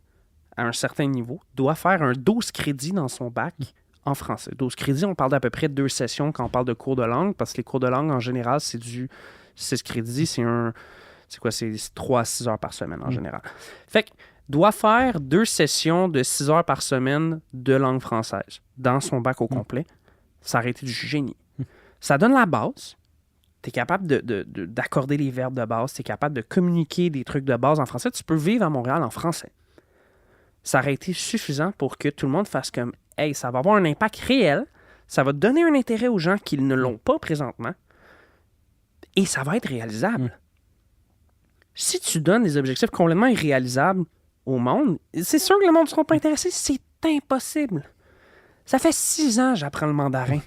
à un certain niveau doit faire un 12 crédits dans son bac en français. 12 crédits, on parle d'à peu près 2 sessions quand on parle de cours de langue, parce que les cours de langue, en général, c'est du 6 crédits, c'est 3 à 6 heures par semaine en général. Fait que doit faire 2 sessions de 6 heures par semaine de langue française dans son bac au complet. Ça aurait été du génie. Ça donne la base. Tu es capable d'accorder les verbes de base. Tu es capable de communiquer des trucs de base en français. Tu peux vivre à Montréal en français. Ça aurait été suffisant pour que tout le monde fasse comme « Hey, ça va avoir un impact réel. Ça va donner un intérêt aux gens qui ne l'ont pas présentement. Et ça va être réalisable. » Si tu donnes des objectifs complètement irréalisables au monde, c'est sûr que le monde ne sera pas intéressé. C'est impossible. Ça fait 6 ans que j'apprends le mandarin.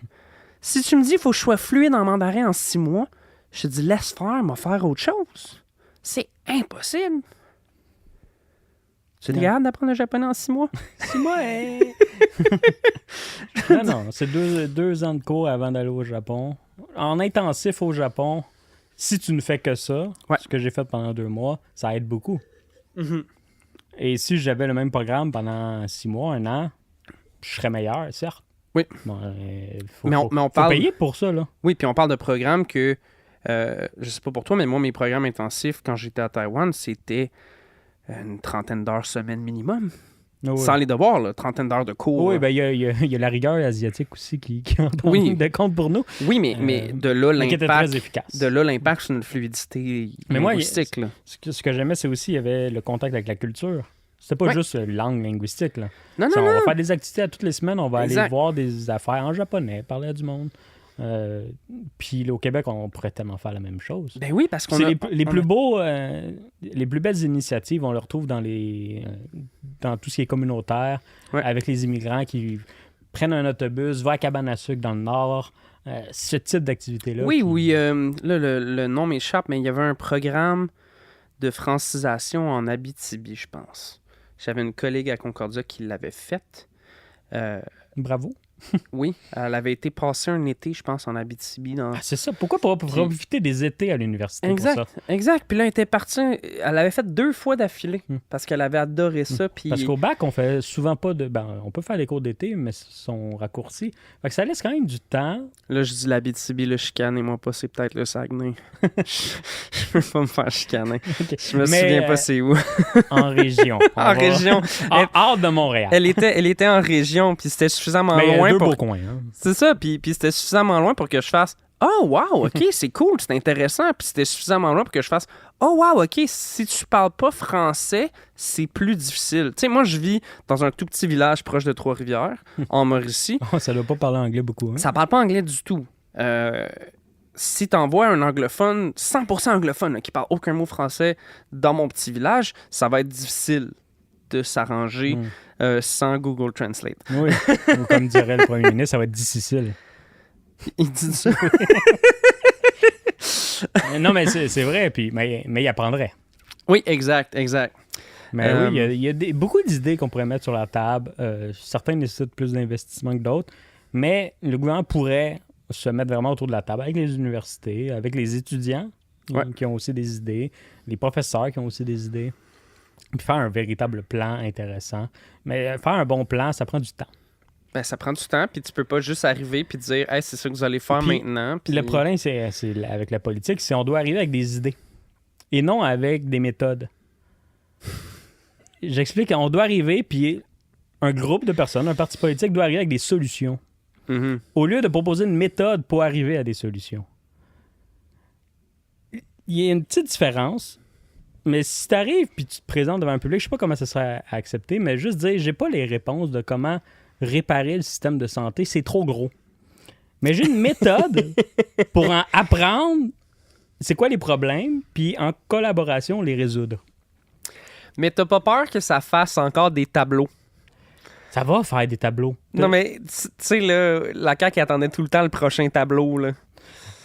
Si tu me dis qu'il faut que je sois fluide en mandarin en 6 mois, je te dis laisse faire, m'a faire autre chose. C'est impossible. Tu es capable d'apprendre le japonais en 6 mois? 6 mois, Non, c'est 2 ans de cours avant d'aller au Japon. En intensif au Japon, si tu ne fais que ça, ce que j'ai fait pendant 2 mois, ça aide beaucoup. Et si j'avais le même programme pendant 6 mois, 1 an, je serais meilleur, certes. Oui. Bon, mais on faut parle... payer pour ça, là. Oui, puis on parle de programmes que, je sais pas pour toi, mais moi, mes programmes intensifs, quand j'étais à Taïwan, c'était une 30aine d'heures semaine minimum. Oh, oui. Sans les devoirs, là, 30aine d'heures de cours. Oui, ben il y a la rigueur asiatique aussi qui en de compte pour nous. Oui, mais de là, l'impact, très efficace. De là, l'impact sur notre fluidité linguistique. Ce que j'aimais, c'est aussi, il y avait le contact avec la culture. C'était pas juste langue linguistique. Là. Non, On non, va non. faire des activités à toutes les semaines. On va Exact. aller voir des affaires en japonais, parler à du monde. Puis là, au Québec, on pourrait tellement faire la même chose. Ben oui, parce qu'on C'est a... les plus beaux, les plus belles initiatives, on les retrouve dans tout ce qui est communautaire, Ouais. avec les immigrants qui prennent un autobus, vont à Cabane à sucre dans le nord. Ce type d'activité-là. Oui, oui. Là, le nom m'échappe, mais il y avait un programme de francisation en Abitibi, je pense. J'avais une collègue à Concordia qui l'avait faite. Bravo. Oui, elle avait été passer un été, je pense, en Abitibi. C'est ça. Pourquoi pas profiter des étés à l'université pour ça? Exact. Puis là, elle était partie... Elle l'avait fait 2 fois d'affilée parce qu'elle avait adoré ça. Puis... Parce qu'au bac, on fait souvent pas de... on peut faire des cours d'été, mais ils sont raccourcis. Fait que ça laisse quand même du temps. Là, je dis l'Abitibi, le chicanez-moi pas, c'est peut-être le Saguenay. Je peux pas me faire chicaner. Okay. Je me souviens pas c'est où. En région. Région. Hors de Montréal. Elle était en région, puis c'était suffisamment loin pour... coins, hein. C'est ça, puis c'était suffisamment loin pour que je fasse « Oh, wow, OK, c'est cool, c'est intéressant. » Puis c'était suffisamment loin pour que je fasse « Oh, wow, OK, si tu parles pas français, c'est plus difficile. » Tu sais, moi, je vis dans un tout petit village proche de Trois-Rivières, en Mauricie. Ça doit pas parler anglais beaucoup. Hein? Ça parle pas anglais du tout. Si t'envoies un anglophone, 100% anglophone, là, qui parle aucun mot français dans mon petit village, ça va être difficile de s'arranger sans Google Translate. Oui, ou comme dirait le premier ministre, ça va être difficile. Il dit ça. Non, mais c'est vrai, puis, mais il apprendrait. Oui, exact. Mais oui, il y a beaucoup d'idées qu'on pourrait mettre sur la table. Certains nécessitent plus d'investissement que d'autres, mais le gouvernement pourrait se mettre vraiment autour de la table avec les universités, avec les étudiants qui ont aussi des idées, les professeurs qui ont aussi des idées, puis faire un véritable plan intéressant. Mais faire un bon plan, ça prend du temps. Ben, ça prend du temps, puis tu peux pas juste arriver puis dire « Hey, c'est ça que vous allez faire maintenant. » Le problème, c'est avec la politique, c'est qu'on doit arriver avec des idées et non avec des méthodes. J'explique, on doit arriver, puis un groupe de personnes, un parti politique doit arriver avec des solutions. Mm-hmm. Au lieu de proposer une méthode pour arriver à des solutions. Il y a une petite différence, mais si tu arrives puis tu te présentes devant un public, je sais pas comment ça serait à accepter, mais juste dire, j'ai pas les réponses de comment réparer le système de santé, c'est trop gros. Mais j'ai une méthode pour en apprendre c'est quoi les problèmes, puis en collaboration, les résoudre. Mais t'as pas peur que ça fasse encore des tableaux? Ça va faire des tableaux. Non, mais tu sais, là, la CAQ attendait tout le temps le prochain tableau, là.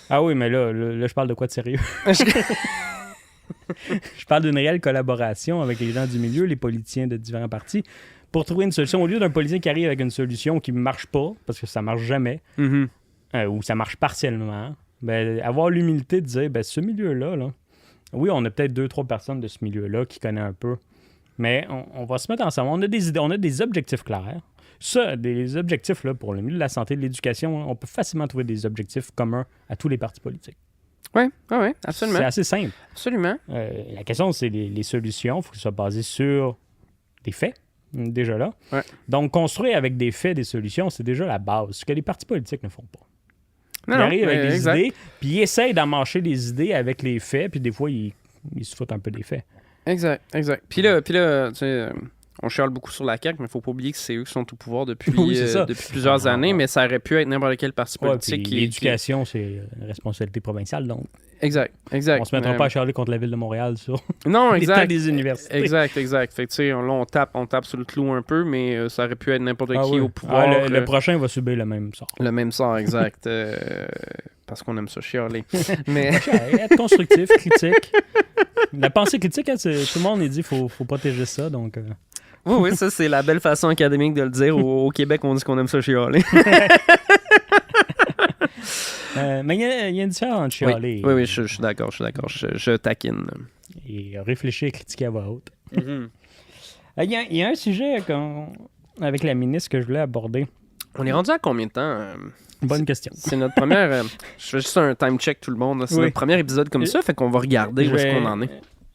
Ah oui, mais là, je parle de quoi de sérieux? Je parle d'une réelle collaboration avec les gens du milieu, les politiciens de différents partis, pour trouver une solution. Au lieu d'un politicien qui arrive avec une solution qui ne marche pas, parce que ça ne marche jamais, ou ça marche partiellement, ben, avoir l'humilité de dire, ben, ce milieu-là, là, oui, on a peut-être 2-3 personnes de ce milieu-là qui connaissent un peu, mais on va se mettre ensemble. On a des idées, on a des objectifs clairs. Ça, des objectifs là, pour le milieu de la santé et de l'éducation, on peut facilement trouver des objectifs communs à tous les partis politiques. Oui, absolument. C'est assez simple. Absolument. La question, c'est les solutions. Il faut que ce soit basé sur des faits, déjà là. Ouais. Donc, construire avec des faits des solutions, c'est déjà la base, ce que les partis politiques ne font pas. Non, ils arrivent avec des exact. idées, puis ils essayent d'emmancher les idées avec les faits, puis des fois, ils se foutent un peu des faits. Exact. Puis là tu sais, on chiale beaucoup sur la CAQ, mais il faut pas oublier que c'est eux qui sont au pouvoir depuis, Oui, depuis plusieurs années, mais ça aurait pu être n'importe quel parti politique. L'éducation, c'est une responsabilité provinciale, donc Exact. on se mettra pas à chialer contre la Ville de Montréal sur non, exact. des universités. Exact. Fait que tu sais, là, on tape sur le clou un peu, mais ça aurait pu être n'importe qui au pouvoir. Le prochain va subir le même sort. Le même sort, exact. Parce qu'on aime ça chialer. Mais... Être constructif, critique. La pensée critique, tout le monde dit qu'il faut protéger ça, donc... Oui, ça, c'est la belle façon académique de le dire. Au Québec, on dit qu'on aime ça chialer. Mais il y a une différence entre chialer. Oui, je suis d'accord. Je taquine. Et réfléchir et critiquer à voix haute. Mm-hmm. Il y a un sujet avec la ministre que je voulais aborder. On est rendu à combien de temps? Bonne question. C'est notre première... je fais juste un time check tout le monde. Là. C'est notre premier épisode comme ça, fait qu'on va regarder où est-ce qu'on en est.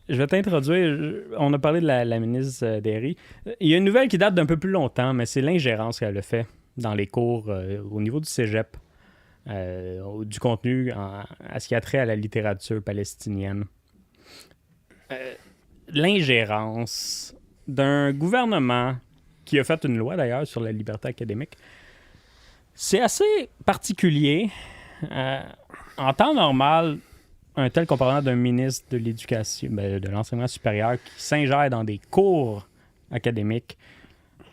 Je vais t'introduire. On a parlé de la ministre Derry. Il y a une nouvelle qui date d'un peu plus longtemps, mais c'est l'ingérence qu'elle a fait dans les cours au niveau du cégep, du contenu à ce qui a trait à la littérature palestinienne. L'ingérence d'un gouvernement qui a fait une loi, d'ailleurs, sur la liberté académique. C'est assez particulier. En temps normal, un tel comportement d'un ministre de l'Éducation, de l'enseignement supérieur qui s'ingère dans des cours académiques,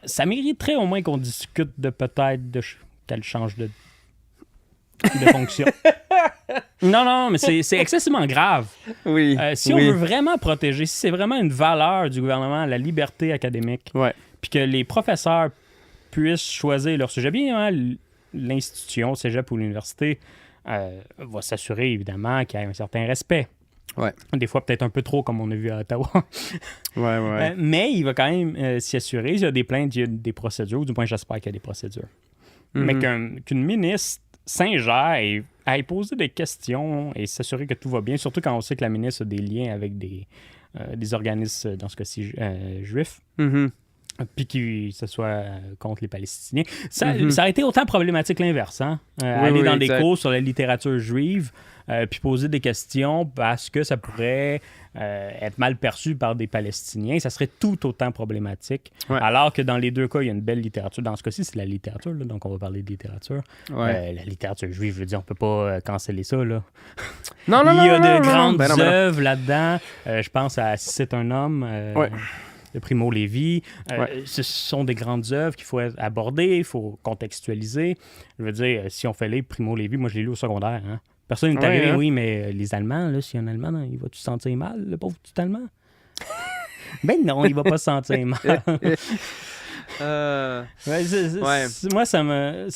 ça mériterait au moins qu'on discute de peut-être qu'elle change de fonction. Non, mais c'est excessivement grave. Oui. Si on veut vraiment protéger, si c'est vraiment une valeur du gouvernement, la liberté académique, puis que les professeurs puissent choisir leur sujet, bien l'institution, le cégep ou l'université, va s'assurer évidemment qu'il y ait un certain respect. Ouais. Des fois, peut-être un peu trop, comme on a vu à Ottawa. Mais il va quand même s'y assurer. Il y a des plaintes, il y a des procédures, ou du moins, j'espère qu'il y a des procédures. Mais qu'une ministre s'ingère et aille poser des questions et s'assurer que tout va bien, surtout quand on sait que la ministre a des liens avec des organismes, dans ce cas-ci, juifs. Puis que ce soit contre les Palestiniens. Ça a été autant problématique l'inverse. Hein? Aller dans des cours sur la littérature juive, puis poser des questions parce que ça pourrait être mal perçu par des Palestiniens. Ça serait tout autant problématique. Alors que dans les deux cas, il y a une belle littérature. Dans ce cas-ci, c'est la littérature, là, donc on va parler de littérature. La littérature juive, je veux dire, on peut pas canceller ça. Là. Non, il y a de grandes œuvres là-dedans. Je pense à Si c'est un homme. De Primo Levi. Ce sont des grandes œuvres qu'il faut aborder, il faut contextualiser. Je veux dire, si on fait lire Primo Levi, moi je l'ai lu au secondaire. Hein? Personne n'est arrivé, oui, mais les Allemands, là, s'il y a un Allemand, il va-tu se sentir mal, le pauvre petit Allemand? Ben non, il va pas se sentir mal. Moi, ça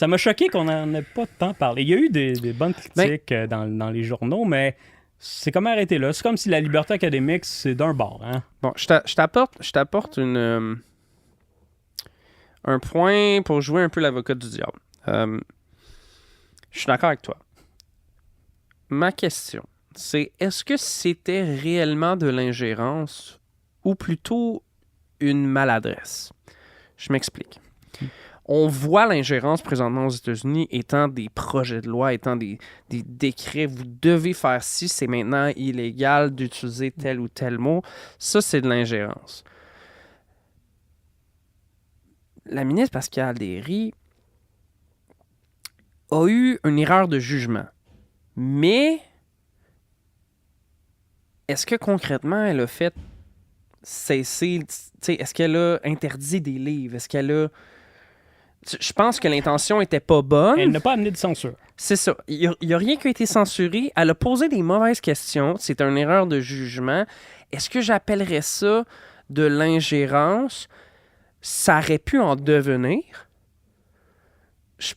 m'a choqué qu'on n'en ait pas tant parlé. Il y a eu des bonnes critiques dans les journaux, mais c'est comme arrêté là. C'est comme si la liberté académique, c'est d'un bord. Hein? Bon, je t'apporte un point pour jouer un peu l'avocat du diable. Je suis d'accord avec toi. Ma question, c'est est-ce que c'était réellement de l'ingérence ou plutôt une maladresse? Je m'explique. On voit l'ingérence présentement aux États-Unis étant des projets de loi, étant des décrets. Vous devez faire ci, c'est maintenant illégal d'utiliser tel ou tel mot. Ça, c'est de l'ingérence. La ministre Pascale Derry a eu une erreur de jugement. Mais est-ce que concrètement, elle a fait cesser... Est-ce qu'elle a interdit des livres? Est-ce qu'elle a... Je pense que l'intention était pas bonne. Elle n'a pas amené de censure. C'est ça. Il n'y a rien qui a été censuré. Elle a posé des mauvaises questions. C'est une erreur de jugement. Est-ce que j'appellerais ça de l'ingérence? Ça aurait pu en devenir. Je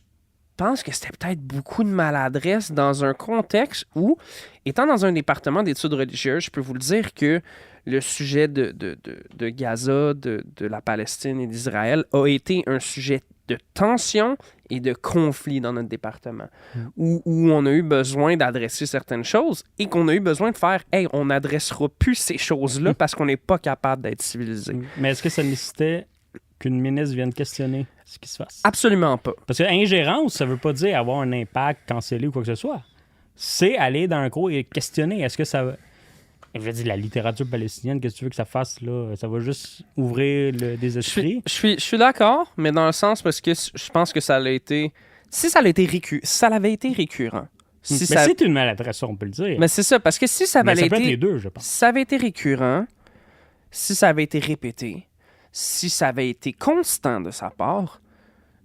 pense que c'était peut-être beaucoup de maladresse dans un contexte où, étant dans un département d'études religieuses, je peux vous le dire que le sujet de Gaza, de la Palestine et d'Israël a été un sujet de tension et de conflit dans notre département, où on a eu besoin d'adresser certaines choses et qu'on a eu besoin de faire « Hey, on n'adressera plus ces choses-là parce qu'on n'est pas capable d'être civilisé. » Mais est-ce que ça nécessitait qu'une ministre vienne questionner ce qui se passe? Absolument pas. Parce que ingérence, ça veut pas dire avoir un impact, canceller ou quoi que ce soit. C'est aller dans un cours et questionner. Est-ce que ça... Je veux dire, la littérature palestinienne, qu'est-ce que tu veux que ça fasse, là? Ça va juste ouvrir des esprits? Je suis d'accord, mais dans le sens parce que je pense que ça a été... Si ça l'avait été récurrent... C'est une maladresse, on peut le dire. Mais c'est ça, parce que si ça avait été... peut être les deux, je pense. Si ça avait été récurrent, si ça avait été répété, si ça avait été constant de sa part,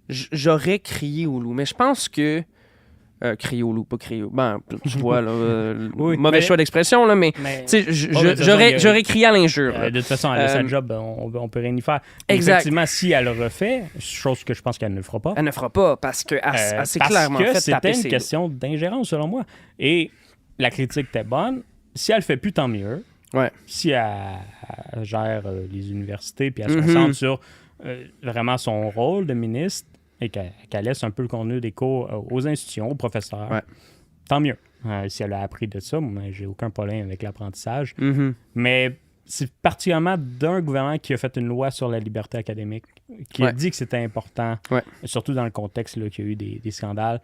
j'aurais crié au loup. Mais je pense que... crier au loup, pas crier au... Ben, tu vois, là, mauvais choix d'expression, là, mais j'aurais crié à l'injure. De toute façon, elle a sa job, on peut rien y faire. Exact. Effectivement, si elle le refait, chose que je pense qu'elle ne fera pas. Elle ne fera pas, parce que c'est clairement fait c'était une question d'ingérence, selon moi. Et la critique était bonne. Si elle le fait plus, tant mieux. Ouais. Si elle gère les universités, puis elle se concentre sur vraiment son rôle de ministre, et qu'elle laisse un peu le contenu des cours aux institutions, aux professeurs, tant mieux. Si elle a appris de ça, moi, j'ai aucun problème avec l'apprentissage. Mais c'est particulièrement d'un gouvernement qui a fait une loi sur la liberté académique, qui a dit que c'était important, surtout dans le contexte là, qu'il y a eu des scandales.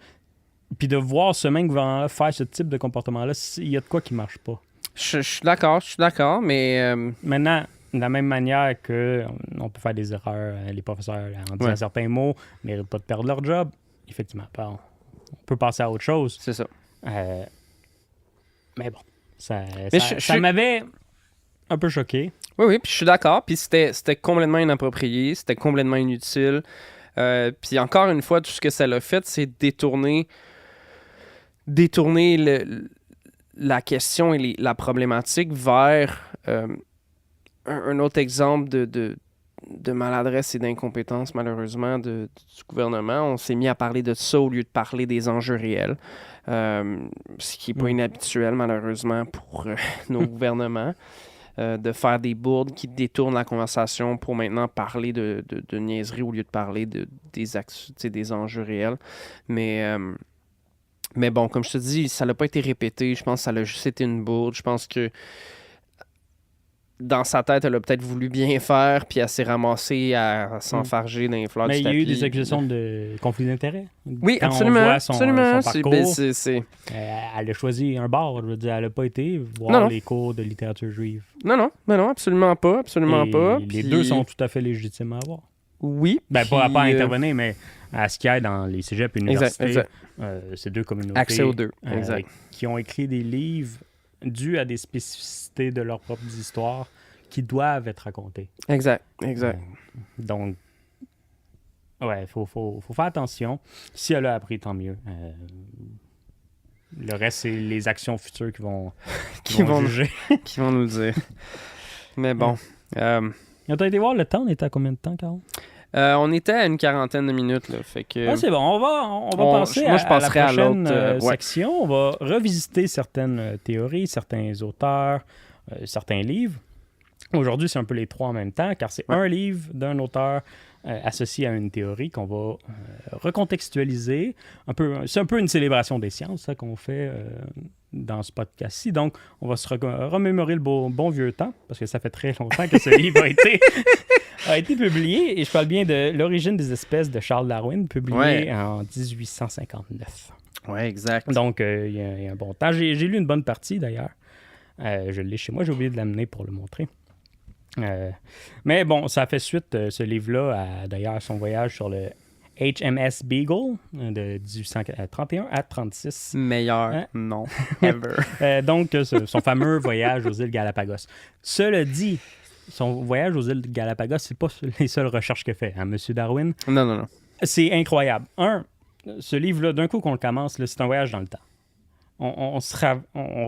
Puis de voir ce même gouvernement-là faire ce type de comportement-là, il y a de quoi qui ne marche pas. Je suis d'accord, mais... Maintenant, de la même manière qu'on peut faire des erreurs, les professeurs, en disant certains mots, ne méritent pas de perdre leur job. Effectivement, on peut passer à autre chose. C'est ça. Mais bon, ça m'avait un peu choqué. Oui, puis je suis d'accord. Puis c'était complètement inapproprié, c'était complètement inutile. Puis encore une fois, tout ce que ça l'a fait, c'est détourner la question et la problématique vers un autre exemple de maladresse et d'incompétence, malheureusement, du gouvernement. On s'est mis à parler de ça au lieu de parler des enjeux réels, ce qui n'est pas inhabituel, malheureusement, pour nos gouvernements, de faire des bourdes qui détournent la conversation pour maintenant parler de niaiseries au lieu de parler des enjeux réels. Mais bon, comme je te dis, ça n'a pas été répété. Je pense que ça a juste été une bourde. Je pense que dans sa tête, elle a peut-être voulu bien faire, puis elle s'est ramassée à s'enfarger dans les fleurs du tapis. Mais il y a eu des accusations de conflit d'intérêts. Oui, quand absolument. On voit son parcours, elle a choisi un bord. Je veux dire, elle n'a pas été voir les cours de littérature juive. Non, absolument pas. Les deux sont tout à fait légitimes à avoir. Oui. Pas à intervenir, mais à ce qu'il y a dans les cégeps et universités. Exact. C'est deux communautés accès aux deux. Qui ont écrit des livres dus à des spécificités de leurs propres histoires qui doivent être racontées. Exact. Donc, ouais, faut faire attention. Si elle a appris, tant mieux. Le reste, c'est les actions futures qui vont juger. Qui vont nous le dire. Mais bon. T'as été voir le temps? On était à combien de temps, Carl? On était à une quarantaine de minutes. Là, fait que... c'est bon. On va passer à la prochaine section. On va revisiter certaines théories, certains auteurs, certains livres. Aujourd'hui, c'est un peu les trois en même temps, car c'est un livre d'un auteur associé à une théorie qu'on va recontextualiser. C'est un peu une célébration des sciences, ça, qu'on fait dans ce podcast-ci. Donc, on va se remémorer le bon vieux temps, parce que ça fait très longtemps que ce livre a été publié. Et je parle bien de L'origine des espèces de Charles Darwin, publié en 1859. Oui, exact. Donc, il y a un bon temps. J'ai lu une bonne partie, d'ailleurs. Je l'ai chez moi. J'ai oublié de l'amener pour le montrer. Mais bon, ça fait suite, ce livre-là, à d'ailleurs son voyage sur le HMS Beagle de 1831 à 36. Meilleur nom ever. Donc, son fameux voyage aux îles Galapagos. Cela dit, son voyage aux îles Galapagos, c'est pas les seules recherches qu'il fait, M. Darwin. Non. C'est incroyable. Ce livre-là, d'un coup qu'on le commence, là, c'est un voyage dans le temps. On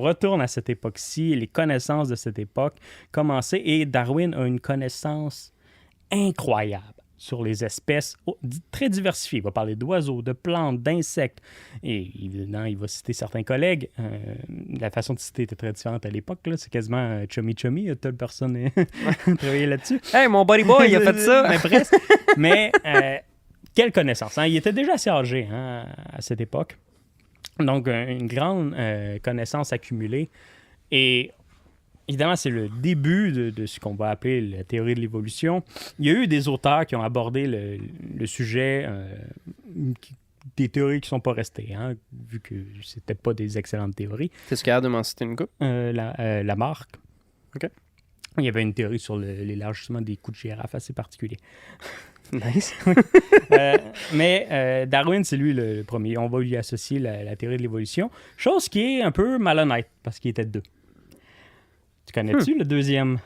retourne à cette époque-ci, les connaissances de cette époque commençaient, et Darwin a une connaissance incroyable sur les espèces très diversifiées. Il va parler d'oiseaux, de plantes, d'insectes, et évidemment, il va citer certains collègues. La façon de citer était très différente à l'époque, là. C'est quasiment chummy, telle personne travaillé là-dessus. Hey, mon buddy boy, il a fait ça! Mais presque. Mais quelle connaissance! Il était déjà assez âgé à cette époque. Donc, une grande connaissance accumulée. Et évidemment, c'est le début de ce qu'on va appeler la théorie de l'évolution. Il y a eu des auteurs qui ont abordé le sujet, des théories qui ne sont pas restées, vu que c'était pas des excellentes théories. Qu'est-ce qu'il y a de m'en citer une coupe? Lamarck. OK. Il y avait une théorie sur l'élargissement des coups de girafe assez particulier. Nice. Mais Darwin, c'est lui le premier. On va lui associer la théorie de l'évolution. Chose qui est un peu malhonnête, parce qu'il était deux. Tu connais-tu le deuxième?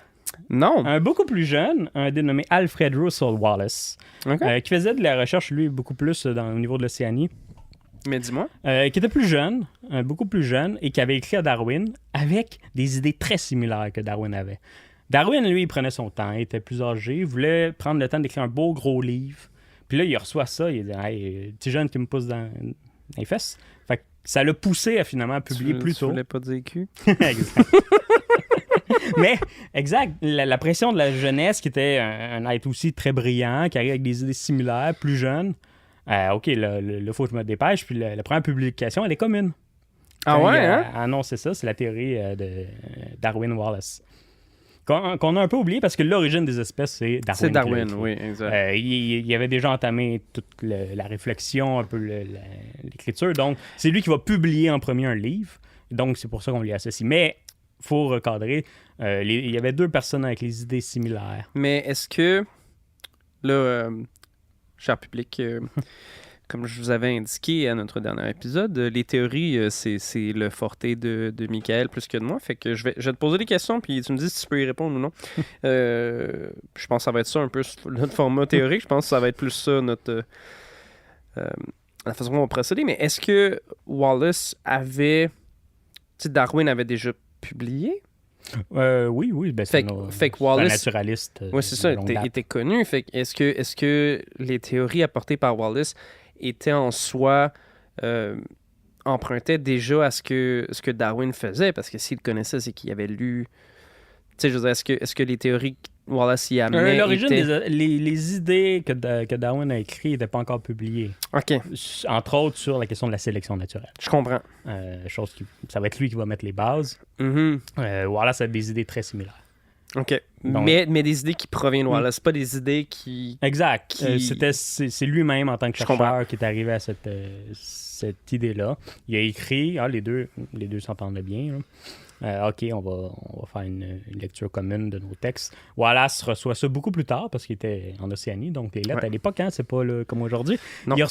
Non. Un beaucoup plus jeune, un dénommé Alfred Russel Wallace, qui faisait de la recherche, lui, beaucoup plus au niveau de l'Océanie. Mais dis-moi. Qui était plus jeune, beaucoup plus jeune, et qui avait écrit à Darwin avec des idées très similaires que Darwin avait. Darwin, lui, il prenait son temps, il était plus âgé, il voulait prendre le temps d'écrire un beau gros livre. Puis là, il reçoit ça, il dit « Hey, petit jeune qui me pousse dans les fesses ». Fait que ça l'a poussé à finalement publier plus tôt. Tu voulais pas dire cul? Exact. Mais, exact, la pression de la jeunesse, qui était un être aussi très brillant, qui arrive avec des idées similaires, plus jeune. OK, là, faut que je me dépêche. Puis la première publication, elle est commune. Ah ouais, hein? Ah non, c'est ça, c'est la théorie de Darwin Wallace. Qu'on a un peu oublié parce que l'origine des espèces, c'est Darwin. C'est Darwin, oui, exact. Il avait déjà entamé toute la réflexion, un peu l'écriture. Donc, c'est lui qui va publier en premier un livre. Donc, c'est pour ça qu'on lui associe. Mais il faut recadrer. Il y avait 2 personnes avec les idées similaires. Mais est-ce que, là, cher public, comme je vous avais indiqué à notre dernier épisode, les théories, c'est le forté de Michael plus que de moi. Fait que je vais te poser des questions, puis tu me dis si tu peux y répondre ou non. Je pense que ça va être ça un peu notre format théorique. Je pense que ça va être plus ça notre la façon dont on va procéder. Mais est-ce que Wallace avait... Tu sais, Darwin avait déjà publié? Oui. Ben, fait que Wallace, un naturaliste. Oui, c'est ça. Il était connu. Fait que est-ce que les théories apportées par Wallace étaient en soi empruntaient déjà à ce que Darwin faisait? Parce que s'il le connaissait, c'est qu'il avait lu... Tu sais, je veux dire, est-ce que les théories que Wallace y amenait l'origine étaient... les idées que Darwin a écrites n'étaient pas encore publiées. OK. Entre autres sur la question de la sélection naturelle. Je comprends. Chose qui... Ça va être lui qui va mettre les bases. Wallace a des idées très similaires. OK. Donc, mais des idées qui proviennent de Wallace, pas des idées qui... Exact. C'est lui-même en tant que chercheur qui est arrivé à cette idée-là. Il a écrit... les deux s'entendaient bien. OK, on va faire une lecture commune de nos textes. Wallace reçoit ça beaucoup plus tard parce qu'il était en Océanie, donc les lettres à l'époque, c'est pas comme aujourd'hui.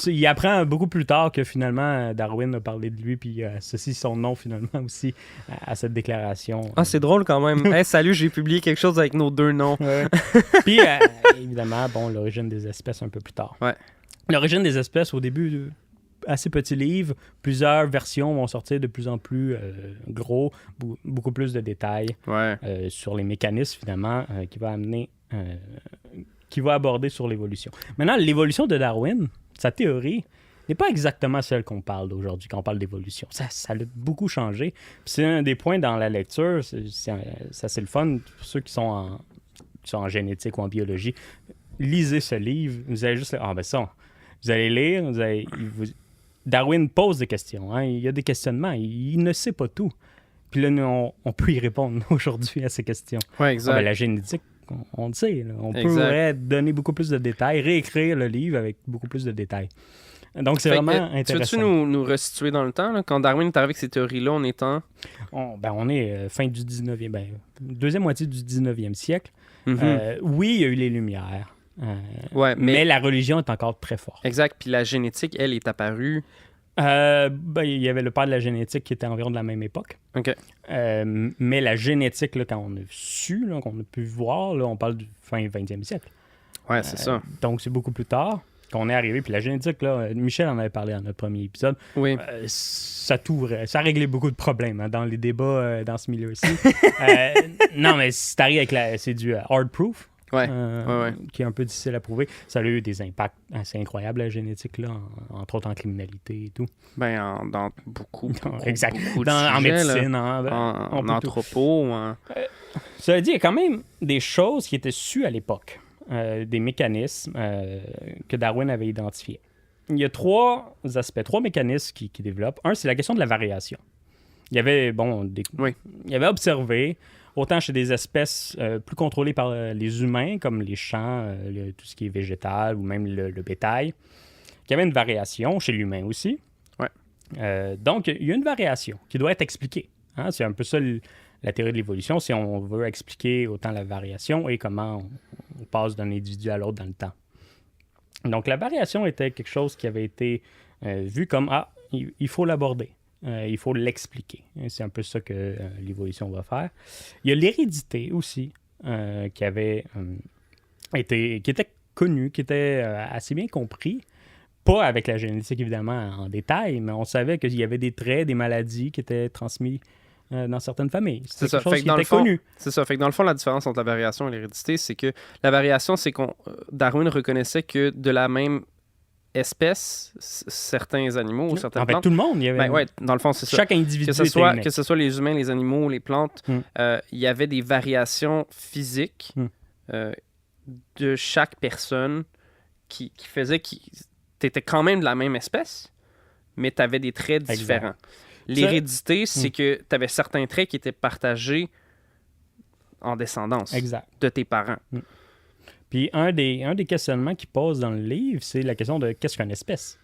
Il apprend beaucoup plus tard que finalement Darwin a parlé de lui puis associé son nom finalement aussi à cette déclaration. Ah, c'est drôle quand même. Hey, salut, j'ai publié quelque chose avec nos 2 noms. Puis évidemment, l'origine des espèces un peu plus tard. Ouais. L'origine des espèces au début... assez petit livre, plusieurs versions vont sortir de plus en plus gros, beaucoup plus de détails sur les mécanismes finalement qui va aborder sur l'évolution. Maintenant, l'évolution de Darwin, sa théorie, n'est pas exactement celle qu'on parle d'aujourd'hui quand on parle d'évolution. Ça a beaucoup changé. Puis c'est un des points dans la lecture, c'est le fun pour ceux qui sont en génétique ou en biologie. Lisez ce livre, vous allez juste vous allez lire, Darwin pose des questions. Il y a des questionnements. Il ne sait pas tout. Puis là, nous, on peut y répondre aujourd'hui à ces questions. Oui, exact. La génétique, on le sait. Là. On pourrait donner beaucoup plus de détails, réécrire le livre avec beaucoup plus de détails. Donc, c'est vraiment intéressant. Tu veux-tu nous resituer dans le temps? Là? Quand Darwin est arrivé avec ces théories-là, on est en... On est fin du 19e... deuxième moitié du 19e siècle. Mm-hmm. Oui, il y a eu les Lumières. mais la religion est encore très forte. Exact. Puis la génétique, elle, est apparue... il y avait le père de la génétique qui était environ de la même époque. OK. Mais la génétique, là, quand on a su, là, qu'on a pu voir, là, on parle du fin 20e siècle. Ouais, c'est ça. Donc, c'est beaucoup plus tard qu'on est arrivé. Puis la génétique, là, Michel en avait parlé dans notre premier épisode. Oui. Ça a réglé beaucoup de problèmes dans les débats dans ce milieu-ci. Non, mais c'est du hard proof. Qui est un peu difficile à prouver. Ça a eu des impacts assez incroyables, la génétique, là, entre autres en criminalité et tout. Dans beaucoup exact. Beaucoup de en sujets, médecine, en anthropo. Cela dit, il y a quand même des choses qui étaient sues à l'époque, des mécanismes que Darwin avait identifiés. Il y a 3 mécanismes qui développent. Un, c'est la question de la variation. Il y avait, il avait observé, autant chez des espèces plus contrôlées par les humains, comme les champs, tout ce qui est végétal ou même le bétail, qu'il y avait une variation chez l'humain aussi. Donc, il y a une variation qui doit être expliquée. C'est un peu ça la théorie de l'évolution, si on veut expliquer autant la variation et comment on passe d'un individu à l'autre dans le temps. Donc, la variation était quelque chose qui avait été vu comme « il faut l'aborder ». Il faut l'expliquer. C'est un peu ça que l'évolution va faire. Il y a l'hérédité aussi, qui était connue, qui était assez bien compris. Pas avec la génétique, évidemment, en détail, mais on savait qu'il y avait des traits, des maladies qui étaient transmis dans certaines familles. C'est quelque chose qui était connu. C'est ça. Fait que dans le fond, la différence entre la variation et l'hérédité, c'est que la variation, c'est Darwin reconnaissait que de la même espèces, certains animaux ou certaines plantes. Tout le monde, il y avait... dans le fond, c'est ça. Chaque individu que ce soit les humains, les animaux, les plantes, il y avait des variations physiques de chaque personne qui faisait que tu étais quand même de la même espèce, mais tu avais des traits différents. L'hérédité, c'est que tu avais certains traits qui étaient partagés en descendance de tes parents. Puis un des questionnements qui pose dans le livre, c'est la question de qu'est-ce qu'une espèce?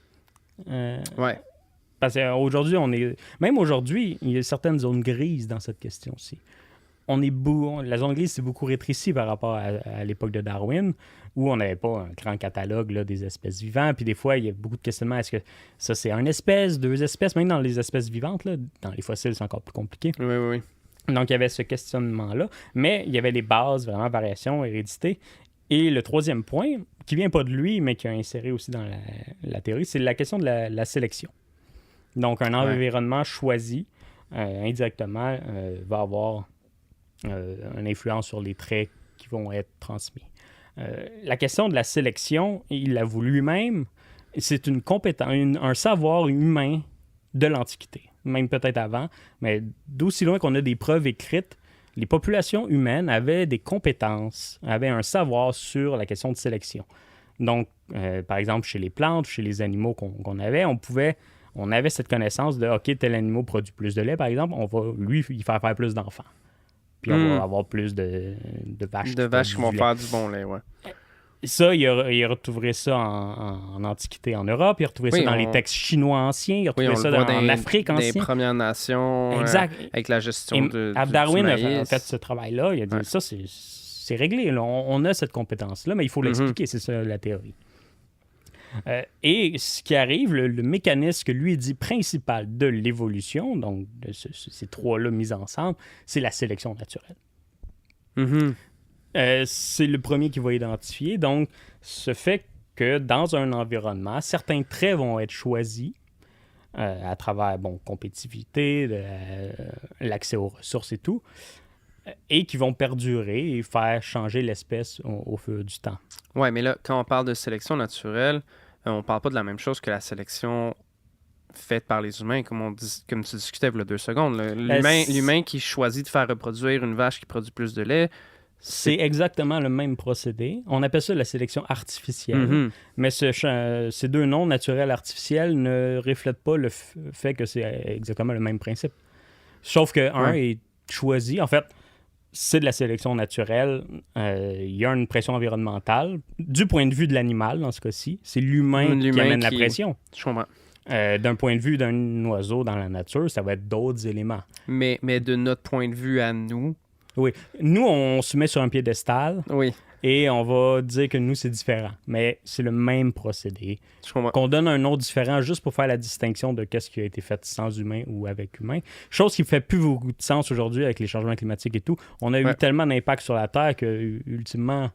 Parce qu'aujourd'hui, même aujourd'hui, il y a certaines zones grises dans cette question-ci. la zone grise s'est beaucoup rétrécie par rapport à l'époque de Darwin, où on n'avait pas un grand catalogue là, des espèces vivantes. Puis des fois, il y a beaucoup de questionnements. Est-ce que ça, c'est une espèce, 2 espèces? Même dans les espèces vivantes, là, dans les fossiles, c'est encore plus compliqué. Oui. Donc, il y avait ce questionnement-là. Mais il y avait les bases, vraiment, variation, hérédité. Et le troisième point, qui vient pas de lui, mais qui a inséré aussi dans la théorie, c'est la question de la sélection. Donc, un environnement choisi, indirectement, va avoir une influence sur les traits qui vont être transmis. La question de la sélection, il l'avoue lui-même, c'est une compétence, un savoir humain de l'Antiquité, même peut-être avant, mais d'aussi loin qu'on a des preuves écrites, les populations humaines avaient des compétences, avaient un savoir sur la question de sélection. Donc, par exemple, chez les plantes, chez les animaux qu'on avait, on avait cette connaissance de, OK, tel animal produit plus de lait, par exemple, on va lui faire plus d'enfants. Puis on va avoir plus de vaches. De vaches qui vont faire du bon lait, ouais. Ça, il a retrouvé ça en Antiquité en Europe, il a retrouvé ça dans les textes chinois anciens, il a retrouvé ça en Afrique ancienne. Des Premières Nations, exact. Avec la gestion du Darwin maïs. a fait ce travail-là, il a dit, ça, c'est réglé, là. On a cette compétence-là, mais il faut l'expliquer, c'est ça la théorie. Et ce qui arrive, le mécanisme que lui dit principal de l'évolution, donc de ces trois-là mis ensemble, c'est la sélection naturelle. C'est le premier qui va identifier. Donc, ce fait que dans un environnement, certains traits vont être choisis à travers, compétitivité, l'accès aux ressources et tout, et qui vont perdurer et faire changer l'espèce au fil du temps. Oui, mais là, quand on parle de sélection naturelle, on parle pas de la même chose que la sélection faite par les humains, comme tu discutais il y a 2 secondes. L'humain qui choisit de faire reproduire une vache qui produit plus de lait, c'est exactement le même procédé. On appelle ça la sélection artificielle. Mais ces 2 noms, naturel et artificiel, ne reflètent pas le fait que c'est exactement le même principe. Sauf qu'un est choisi. En fait, c'est de la sélection naturelle. Il y a une pression environnementale. Du point de vue de l'animal, dans ce cas-ci, c'est l'humain qui amène la pression. Je comprends. D'un point de vue d'un oiseau dans la nature, ça va être d'autres éléments. Mais de notre point de vue à nous... Oui. Nous, on se met sur un piédestal et on va dire que nous, c'est différent. Mais c'est le même procédé. Qu'on donne un nom différent juste pour faire la distinction de qu'est-ce qui a été fait sans humain ou avec humain. Chose qui ne fait plus beaucoup de sens aujourd'hui avec les changements climatiques et tout. On a eu tellement d'impact sur la Terre que, ultimement,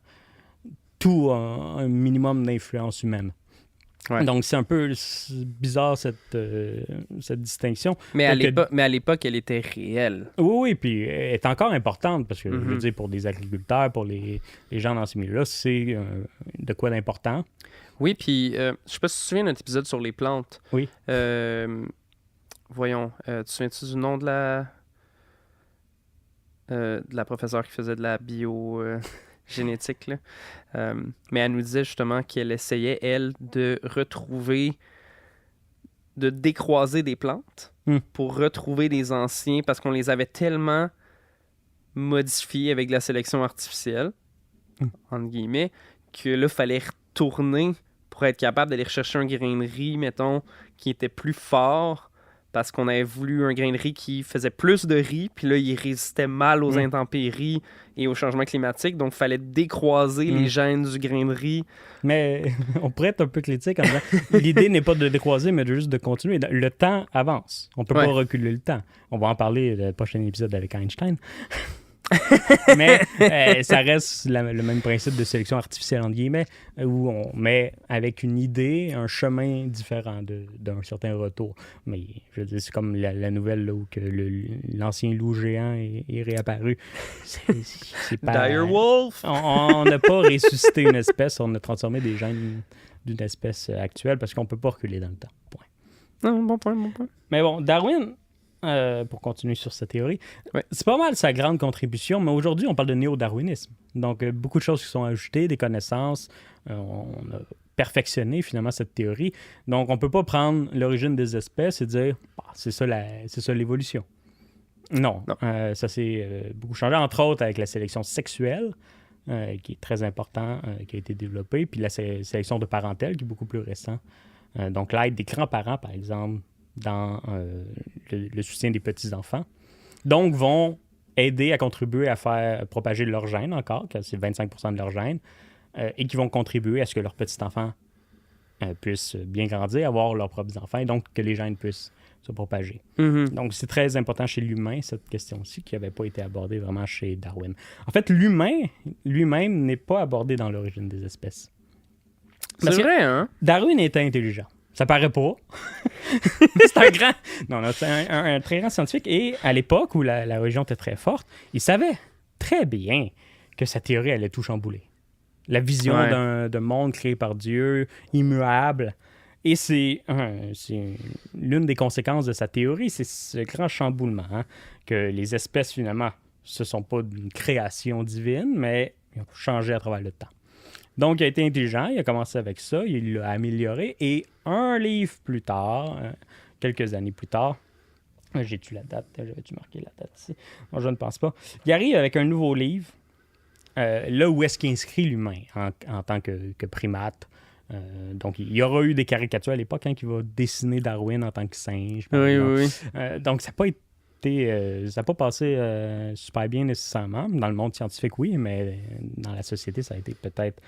tout a un minimum d'influence humaine. Ouais. Donc, c'est un peu bizarre, cette distinction. Mais à l'époque, elle était réelle. Oui, puis elle est encore importante parce que, je veux dire, pour des agriculteurs, pour les gens dans ces milieux-là, c'est de quoi d'important. Oui, puis je sais pas si tu te souviens d'un épisode sur les plantes. Oui. Voyons, tu te souviens-tu du nom de la professeure qui faisait de la génétique, là. Mais elle nous disait justement qu'elle essayait, elle, de décroiser des plantes pour retrouver des anciens, parce qu'on les avait tellement modifiés avec de la sélection artificielle, entre guillemets, que là, il fallait retourner pour être capable d'aller rechercher un grain de riz, mettons, qui était plus fort, parce qu'on avait voulu un grain de riz qui faisait plus de riz, puis là, il résistait mal aux intempéries et au changement climatique, donc il fallait décroiser les gènes du grain de riz. Mais on pourrait être un peu critique en disant, l'idée n'est pas de décroiser, mais juste de continuer. Le temps avance. On ne peut pas reculer le temps. On va en parler le prochain épisode avec Einstein. Mais ça reste le même principe de sélection artificielle, entre guillemets, où on met avec une idée un chemin différent d'un certain retour. Mais je veux dire, c'est comme la nouvelle là, où que l'ancien loup géant est réapparu. C'est pas... Dire Wolf! On n'a pas ressuscité une espèce, on a transformé des gènes d'une espèce actuelle parce qu'on ne peut pas reculer dans le temps. Point. Non, bon point. Mais bon, Darwin... pour continuer sur cette théorie, c'est pas mal sa grande contribution, mais aujourd'hui, on parle de néo-darwinisme. Donc, beaucoup de choses qui sont ajoutées, des connaissances. On a perfectionné, finalement, cette théorie. Donc, on peut pas prendre l'origine des espèces et dire c'est ça l'évolution. Non. Ça s'est beaucoup changé, entre autres avec la sélection sexuelle, qui est très important, qui a été développée, puis la sélection de parentèle, qui est beaucoup plus récent. Donc, l'aide des grands-parents, par exemple, dans le soutien des petits-enfants. Donc, vont aider à contribuer à faire propager leur gène encore, que c'est 25% de leur gène, et qui vont contribuer à ce que leurs petits-enfants puissent bien grandir, avoir leurs propres enfants, et donc que les gènes puissent se propager. Donc, c'est très important chez l'humain, cette question-ci, qui n'avait pas été abordée vraiment chez Darwin. En fait, l'humain lui-même n'est pas abordé dans l'origine des espèces. C'est vrai, hein? Darwin était intelligent. Ça paraît pas. C'est un grand... Non, c'est un très grand scientifique. Et à l'époque où la religion était très forte, il savait très bien que sa théorie allait tout chambouler. La vision d'un monde créé par Dieu, immuable. Et c'est l'une des conséquences de sa théorie, c'est ce grand chamboulement, hein, que les espèces, finalement, ce ne sont pas d'une création divine, mais ils ont changé à travers le temps. Donc, il a été intelligent, il a commencé avec ça, il l'a amélioré, et un livre plus tard, quelques années plus tard, j'ai-tu la date? J'avais-tu marqué la date ici? Moi, je ne pense pas. Il arrive avec un nouveau livre, là où est-ce qu'il inscrit l'humain en tant que primate. Donc, il y aura eu des caricatures à l'époque qui va dessiner Darwin en tant que singe. Oui. Donc, ça n'a pas passé super bien nécessairement. Dans le monde scientifique, oui, mais dans la société, ça a été peut-être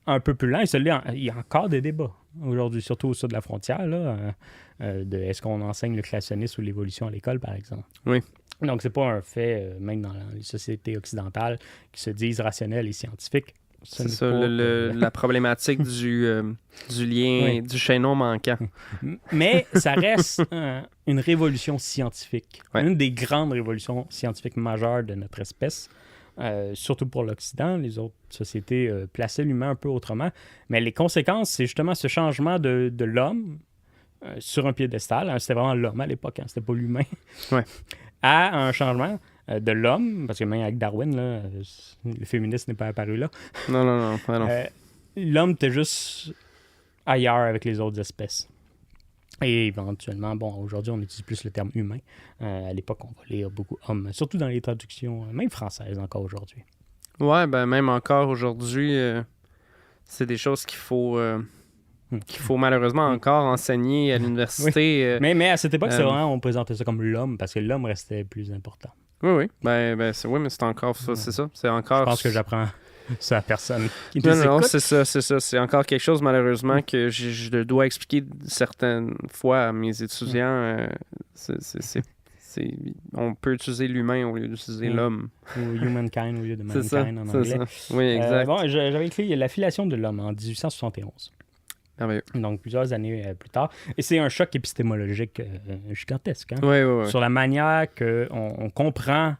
un peu plus lent. Et il y a encore des débats aujourd'hui, surtout au sud de la frontière, là, de est-ce qu'on enseigne le créationnisme ou l'évolution à l'école, par exemple. Oui. Donc, c'est pas un fait, même dans les sociétés occidentales qui se disent rationnelles et scientifiques. C'est ça, la problématique du lien, du chaînon manquant. Mais ça reste une révolution scientifique. Ouais. Une des grandes révolutions scientifiques majeures de notre espèce. Surtout pour l'Occident. Les autres sociétés plaçaient l'humain un peu autrement. Mais les conséquences, c'est justement ce changement de l'homme sur un piédestal. Hein, c'était vraiment l'homme à l'époque, hein, c'était pas l'humain. Ouais. À un changement de l'homme, parce que même avec Darwin, là, le féminisme n'est pas apparu là. Non. L'homme était juste ailleurs avec les autres espèces. Et éventuellement, aujourd'hui, on utilise plus le terme humain. À l'époque, on va lire beaucoup homme, surtout dans les traductions, même françaises encore aujourd'hui. Ouais, ben même encore aujourd'hui, c'est des choses qu'il faut malheureusement encore enseigner à l'université. Oui. Mais à cette époque, c'est vraiment, on présentait ça comme l'homme, parce que l'homme restait plus important. Oui. Ben mais c'est encore ça, c'est ça. C'est encore... Je pense que j'apprends ça à personne qui nous écoute. Non, c'est ça. C'est encore quelque chose, malheureusement, que je dois expliquer certaines fois à mes étudiants. On peut utiliser l'humain au lieu d'utiliser l'homme. Ou humankind au lieu de mankind en anglais. Ça. Oui, exact. J'avais écrit La filiation de l'homme en 1871. Merveilleux. Donc, plusieurs années plus tard. Et c'est un choc épistémologique gigantesque. Hein? Oui. Sur la manière qu'on comprend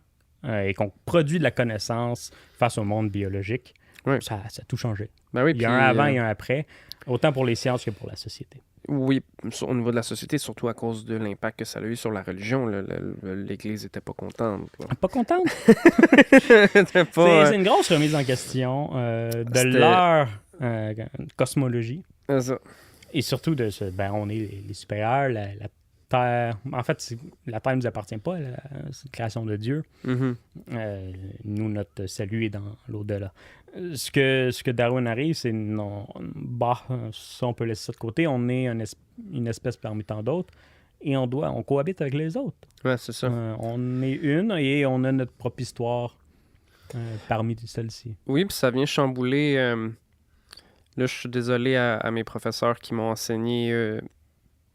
et qu'on produit de la connaissance face au monde biologique. Oui. Ça a tout changé. Ben oui, il y a un avant et un après, autant pour les sciences que pour la société. Oui, au niveau de la société, surtout à cause de l'impact que ça a eu sur la religion. L'Église n'était pas contente. Pas contente? C'est une grosse remise en question de leur cosmologie. Ça. Et surtout de ce, on est les supérieurs, la Terre. En fait, la Terre ne nous appartient pas, c'est une création de Dieu. Mm-hmm. Nous, notre salut est dans l'au-delà. Ce que Darwin arrive, c'est non, ça on peut laisser ça de côté. On est une espèce parmi tant d'autres et on cohabite avec les autres. Ouais, c'est ça. On est une et on a notre propre histoire parmi celles-ci. Oui, puis ça vient chambouler. Là, je suis désolé à mes professeurs qui m'ont enseigné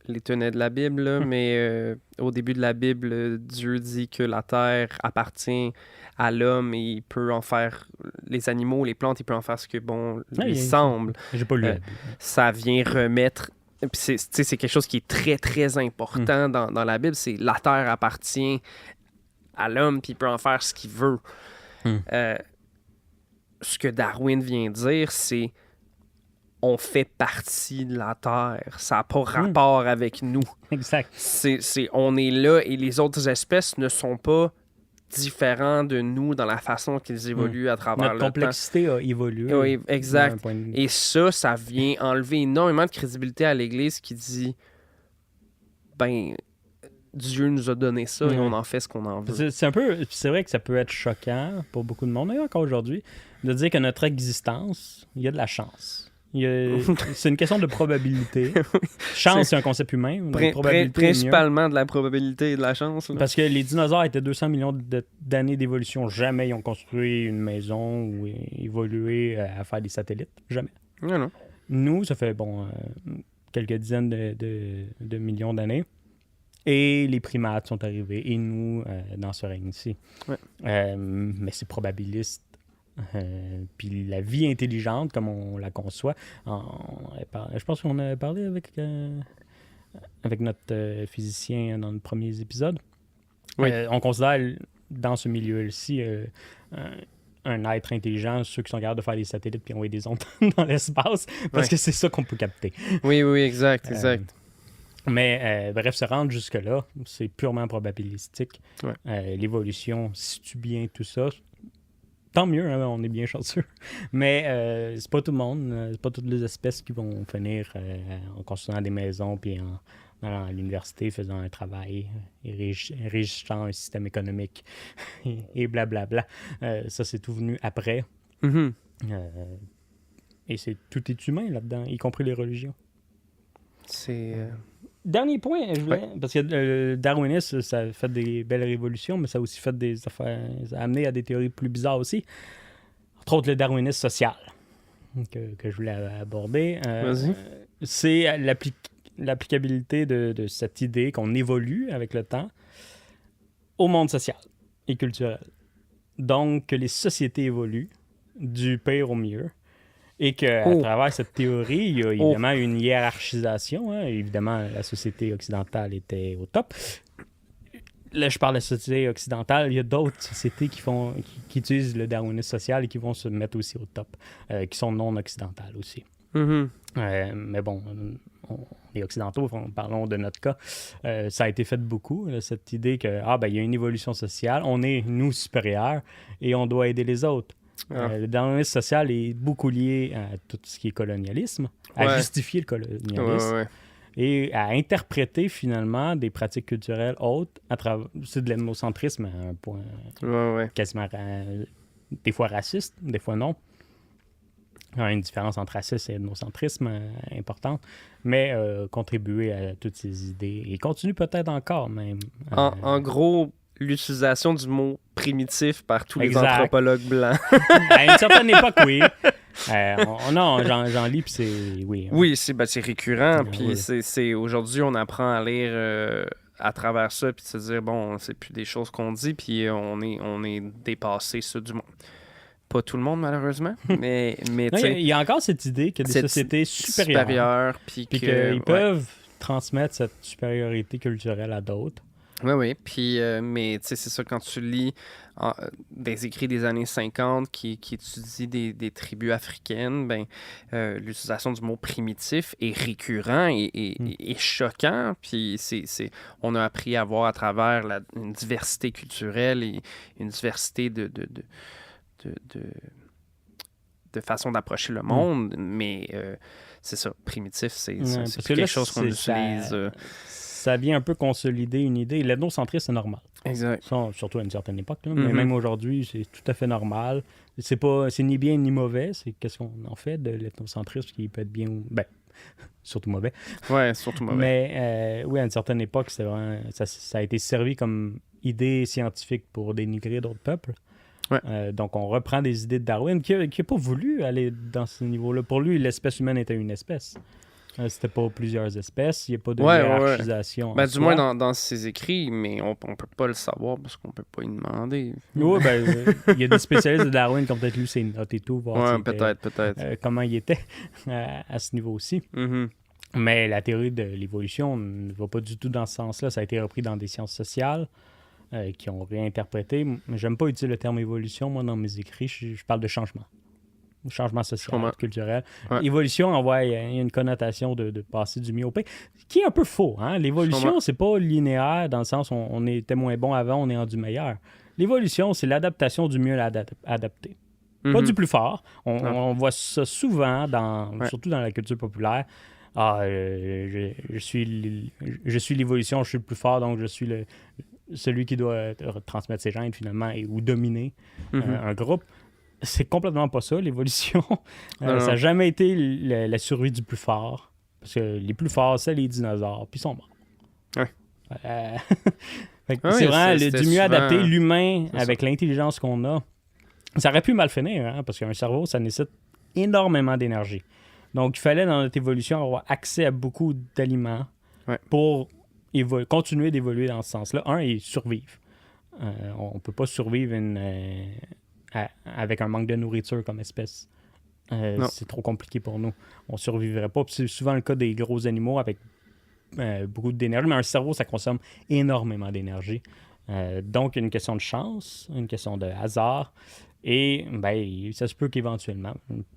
les tenets de la Bible, là, mais au début de la Bible, Dieu dit que la terre appartient à l'homme et il peut en faire les animaux, les plantes, il peut en faire ce que lui semble. J'ai pas lu la Bible. Ça vient remettre... Puis c'est quelque chose qui est très, très important dans la Bible, c'est la terre appartient à l'homme puis il peut en faire ce qu'il veut. Ce que Darwin vient dire, c'est on fait partie de la Terre. Ça n'a pas rapport avec nous. Exact. On est là et les autres espèces ne sont pas différents de nous dans la façon qu'ils évoluent à travers le temps. Notre complexité a évolué. Oui, exact. Et ça vient enlever énormément de crédibilité à l'Église qui dit Dieu nous a donné ça et on en fait ce qu'on en veut. C'est vrai que ça peut être choquant pour beaucoup de monde, et encore aujourd'hui, de dire que notre existence, il y a de la chance. C'est une question de probabilité. Chance, c'est un concept humain. Principalement de la probabilité et de la chance. Là. Parce que les dinosaures étaient 200 millions d'années d'évolution. Jamais ils ont construit une maison ou évolué à faire des satellites. Jamais. Non. Nous, ça fait quelques dizaines de millions d'années. Et les primates sont arrivés. Et nous, dans ce règne-ci. Ouais. Mais c'est probabiliste. Puis la vie intelligente, comme on la conçoit, je pense qu'on a parlé avec notre physicien dans nos premiers épisodes. Oui. On considère dans ce milieu-ci un être intelligent, ceux qui sont capables de faire des satellites puis envoyer des ondes dans l'espace, parce que c'est ça qu'on peut capter. Oui, exact. Mais bref, se rendre jusque-là, c'est purement probabilistique. Ouais. L'évolution situe bien tout ça. Tant mieux, hein, on est bien chanceux. Mais c'est pas tout le monde, c'est pas toutes les espèces qui vont finir en construisant des maisons puis en allant à l'université, faisant un travail et régissant un système économique et blablabla. Ça, c'est tout venu après. Mm-hmm. Et tout est humain là-dedans, y compris les religions. C'est... Dernier point, parce que le darwinisme, ça a fait des belles révolutions, mais ça a aussi fait des affaires, ça a amené à des théories plus bizarres aussi. Entre autres, le darwinisme social, que je voulais aborder. Vas-y. C'est l'applicabilité de cette idée qu'on évolue avec le temps au monde social et culturel. Donc, que les sociétés évoluent du pire au mieux. Et qu'à travers cette théorie, il y a évidemment une hiérarchisation. Hein. Évidemment, la société occidentale était au top. Là, je parle de la société occidentale. Il y a d'autres sociétés qui utilisent le darwinisme social et qui vont se mettre aussi au top, qui sont non occidentales aussi. Mm-hmm. Mais bon, on est occidentaux, parlons de notre cas. Ça a été fait beaucoup, cette idée que il y a une évolution sociale, on est, nous, supérieurs et on doit aider les autres. Le darwinisme social est beaucoup lié à tout ce qui est colonialisme, à justifier le colonialisme et à interpréter finalement des pratiques culturelles autres à travers. C'est de l'ethnocentrisme à un point quasiment des fois raciste, des fois non. Il y a une différence entre racisme et ethnocentrisme importante, mais contribuer à toutes ces idées et continue peut-être encore même. En gros, l'utilisation du mot primitif par tous les anthropologues blancs. À une certaine époque, oui. J'en lis, puis c'est... Oui, c'est récurrent, puis c'est aujourd'hui, on apprend à lire à travers ça, puis de se dire, bon, c'est plus des choses qu'on dit, puis on est dépassé, ça, du monde. Pas tout le monde, malheureusement, mais il y a encore cette idée que des sociétés supérieures puis qu'ils peuvent transmettre cette supériorité culturelle à d'autres. Oui. Puis, mais tu sais, c'est ça, quand tu lis des écrits des années 50 qui étudient des tribus africaines, l'utilisation du mot primitif est récurrent et choquant. Puis, on a appris à voir à travers une diversité culturelle et une diversité de façon d'approcher le monde. Mais c'est ça, primitif, c'est quelque chose qu'on utilise... Ça vient un peu consolider une idée. L'ethnocentrisme, c'est normal. Exact. Ça, surtout à une certaine époque. Là. Mais même aujourd'hui, c'est tout à fait normal. C'est ni bien ni mauvais. C'est qu'est-ce qu'on en fait de l'ethnocentrisme qui peut être bien ou... surtout mauvais. Ouais, surtout mauvais. Mais à une certaine époque, c'est vraiment, ça a été servi comme idée scientifique pour dénigrer d'autres peuples. Ouais. Donc, on reprend des idées de Darwin qui n'a pas voulu aller dans ce niveau-là. Pour lui, l'espèce humaine était une espèce. C'était pas plusieurs espèces, il n'y a pas de hiérarchisation. Du moins dans ses écrits, mais on peut pas le savoir parce qu'on peut pas y demander. Oui, il y a des spécialistes de Darwin qui ont peut-être lu ses notes et tout, voir peut-être. Comment il était à ce niveau-ci. Mm-hmm. Mais la théorie de l'évolution ne va pas du tout dans ce sens-là. Ça a été repris dans des sciences sociales qui ont réinterprété. J'aime pas utiliser le terme évolution, moi, dans mes écrits. Je parle de changement. Changement social, culturel. Ouais. Évolution, il y a une connotation de passer du mieux au pire, qui est un peu faux. Hein? L'évolution, c'est pas linéaire dans le sens où on était moins bon avant, on est rendu meilleur. L'évolution, c'est l'adaptation du mieux adapté. Mm-hmm. Pas du plus fort. On voit ça souvent, surtout dans la culture populaire. Je suis l'évolution, je suis le plus fort, donc je suis celui qui doit transmettre ses gènes finalement ou dominer un groupe. c'est complètement pas ça, l'évolution. Non. Ça n'a jamais été la survie du plus fort. Parce que les plus forts, c'est les dinosaures, puis ils sont morts. Ouais. Fait que Ouais, c'est vraiment c'était du mieux souvent- adapté, l'humain, C'est avec l'intelligence qu'on a. Ça aurait pu mal finir, hein, parce qu'un cerveau, ça nécessite énormément d'énergie. Donc, il fallait, dans notre évolution, avoir accès à beaucoup d'aliments pour continuer d'évoluer dans ce sens-là. Et survivre. On ne peut pas survivre avec un manque de nourriture comme espèce. C'est trop compliqué pour nous. On ne survivrait pas. Puis c'est souvent le cas des gros animaux avec beaucoup d'énergie. Mais un cerveau, ça consomme énormément d'énergie. Donc, une question de chance, une question de hasard. Et ça se peut qu'éventuellement,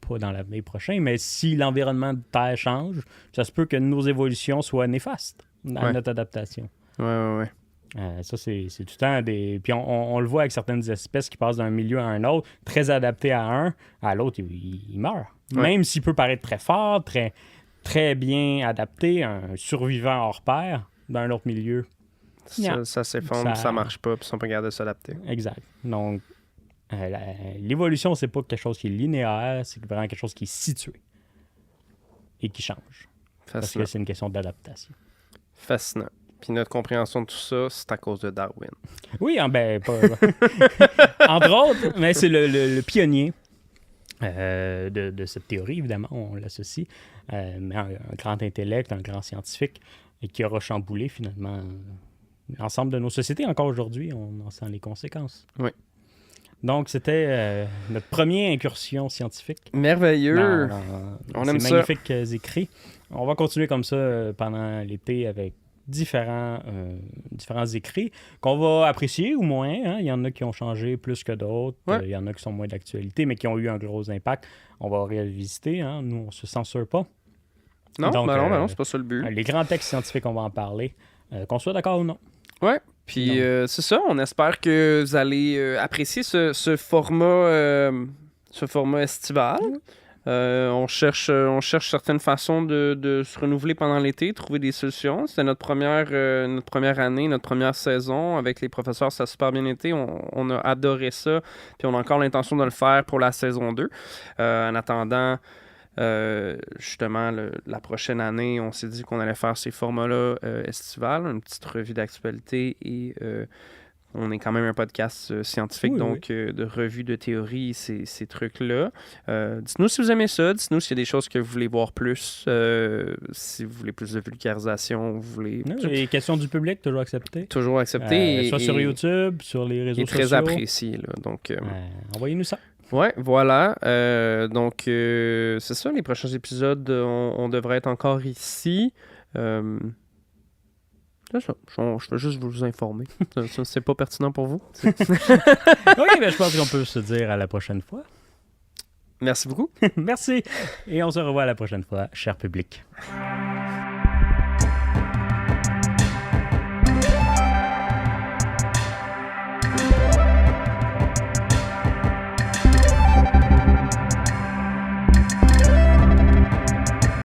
pas dans l'avenir prochain, mais si l'environnement de Terre change, ça se peut que nos évolutions soient néfastes dans notre adaptation. Ouais. Ça, c'est tout le temps des... Puis on le voit avec certaines espèces qui passent d'un milieu à un autre, très adaptés à l'autre, il meurt. Ouais. Même s'il peut paraître très fort, très, très bien adapté, un survivant hors pair d'un autre milieu. Ça s'effondre, ça marche pas, puis ils sont pas capables de s'adapter. Exact. Donc, l'évolution, c'est pas quelque chose qui est linéaire, c'est vraiment quelque chose qui est situé et qui change. Parce que c'est une question d'adaptation. Fascinant. Puis notre compréhension de tout ça, c'est à cause de Darwin. Oui, pas... entre autres, mais c'est le pionnier de cette théorie, évidemment, on l'associe, mais un grand intellect, un grand scientifique, et qui aura chamboulé finalement l'ensemble de nos sociétés. Encore aujourd'hui, on en sent les conséquences. Oui. Donc, c'était notre première incursion scientifique. Merveilleux! On aime ces ça. magnifiques écrits. On va continuer comme ça pendant l'été avec différents écrits qu'on va apprécier ou moins. Hein. Il y en a qui ont changé plus que d'autres. Il y en a qui sont moins d'actualité, mais qui ont eu un gros impact. On va revisiter. Hein. Nous, on ne se censure pas. Non, donc, non, c'est pas ça le but. Les grands textes scientifiques, on va en parler. Qu'on soit d'accord ou non. Ouais. Puis c'est ça, on espère que vous allez apprécier ce format estival. On cherche certaines façons de se renouveler pendant l'été, trouver des solutions. C'était notre première année, notre première saison avec les professeurs, ça a super bien été. On a adoré ça, puis on a encore l'intention de le faire pour la saison 2. En attendant, justement, la prochaine année, on s'est dit qu'on allait faire ces formats-là estivales, une petite revue d'actualité et on est quand même un podcast scientifique, de revue de théorie, ces trucs-là. Dites-nous si vous aimez ça, dites-nous s'il y a des choses que vous voulez voir plus, si vous voulez plus de vulgarisation, vous voulez... Les questions du public, toujours acceptées. Toujours acceptées. Soit sur YouTube, sur les réseaux sociaux. Très apprécié, là, donc... envoyez-nous ça. Ouais, voilà. Donc, c'est ça, les prochains épisodes, on devrait être encore ici. C'est ça. Je veux juste vous informer. C'est pas pertinent pour vous? Oui, mais je pense qu'on peut se dire à la prochaine fois. Merci beaucoup. Merci. Et on se revoit à la prochaine fois, cher public.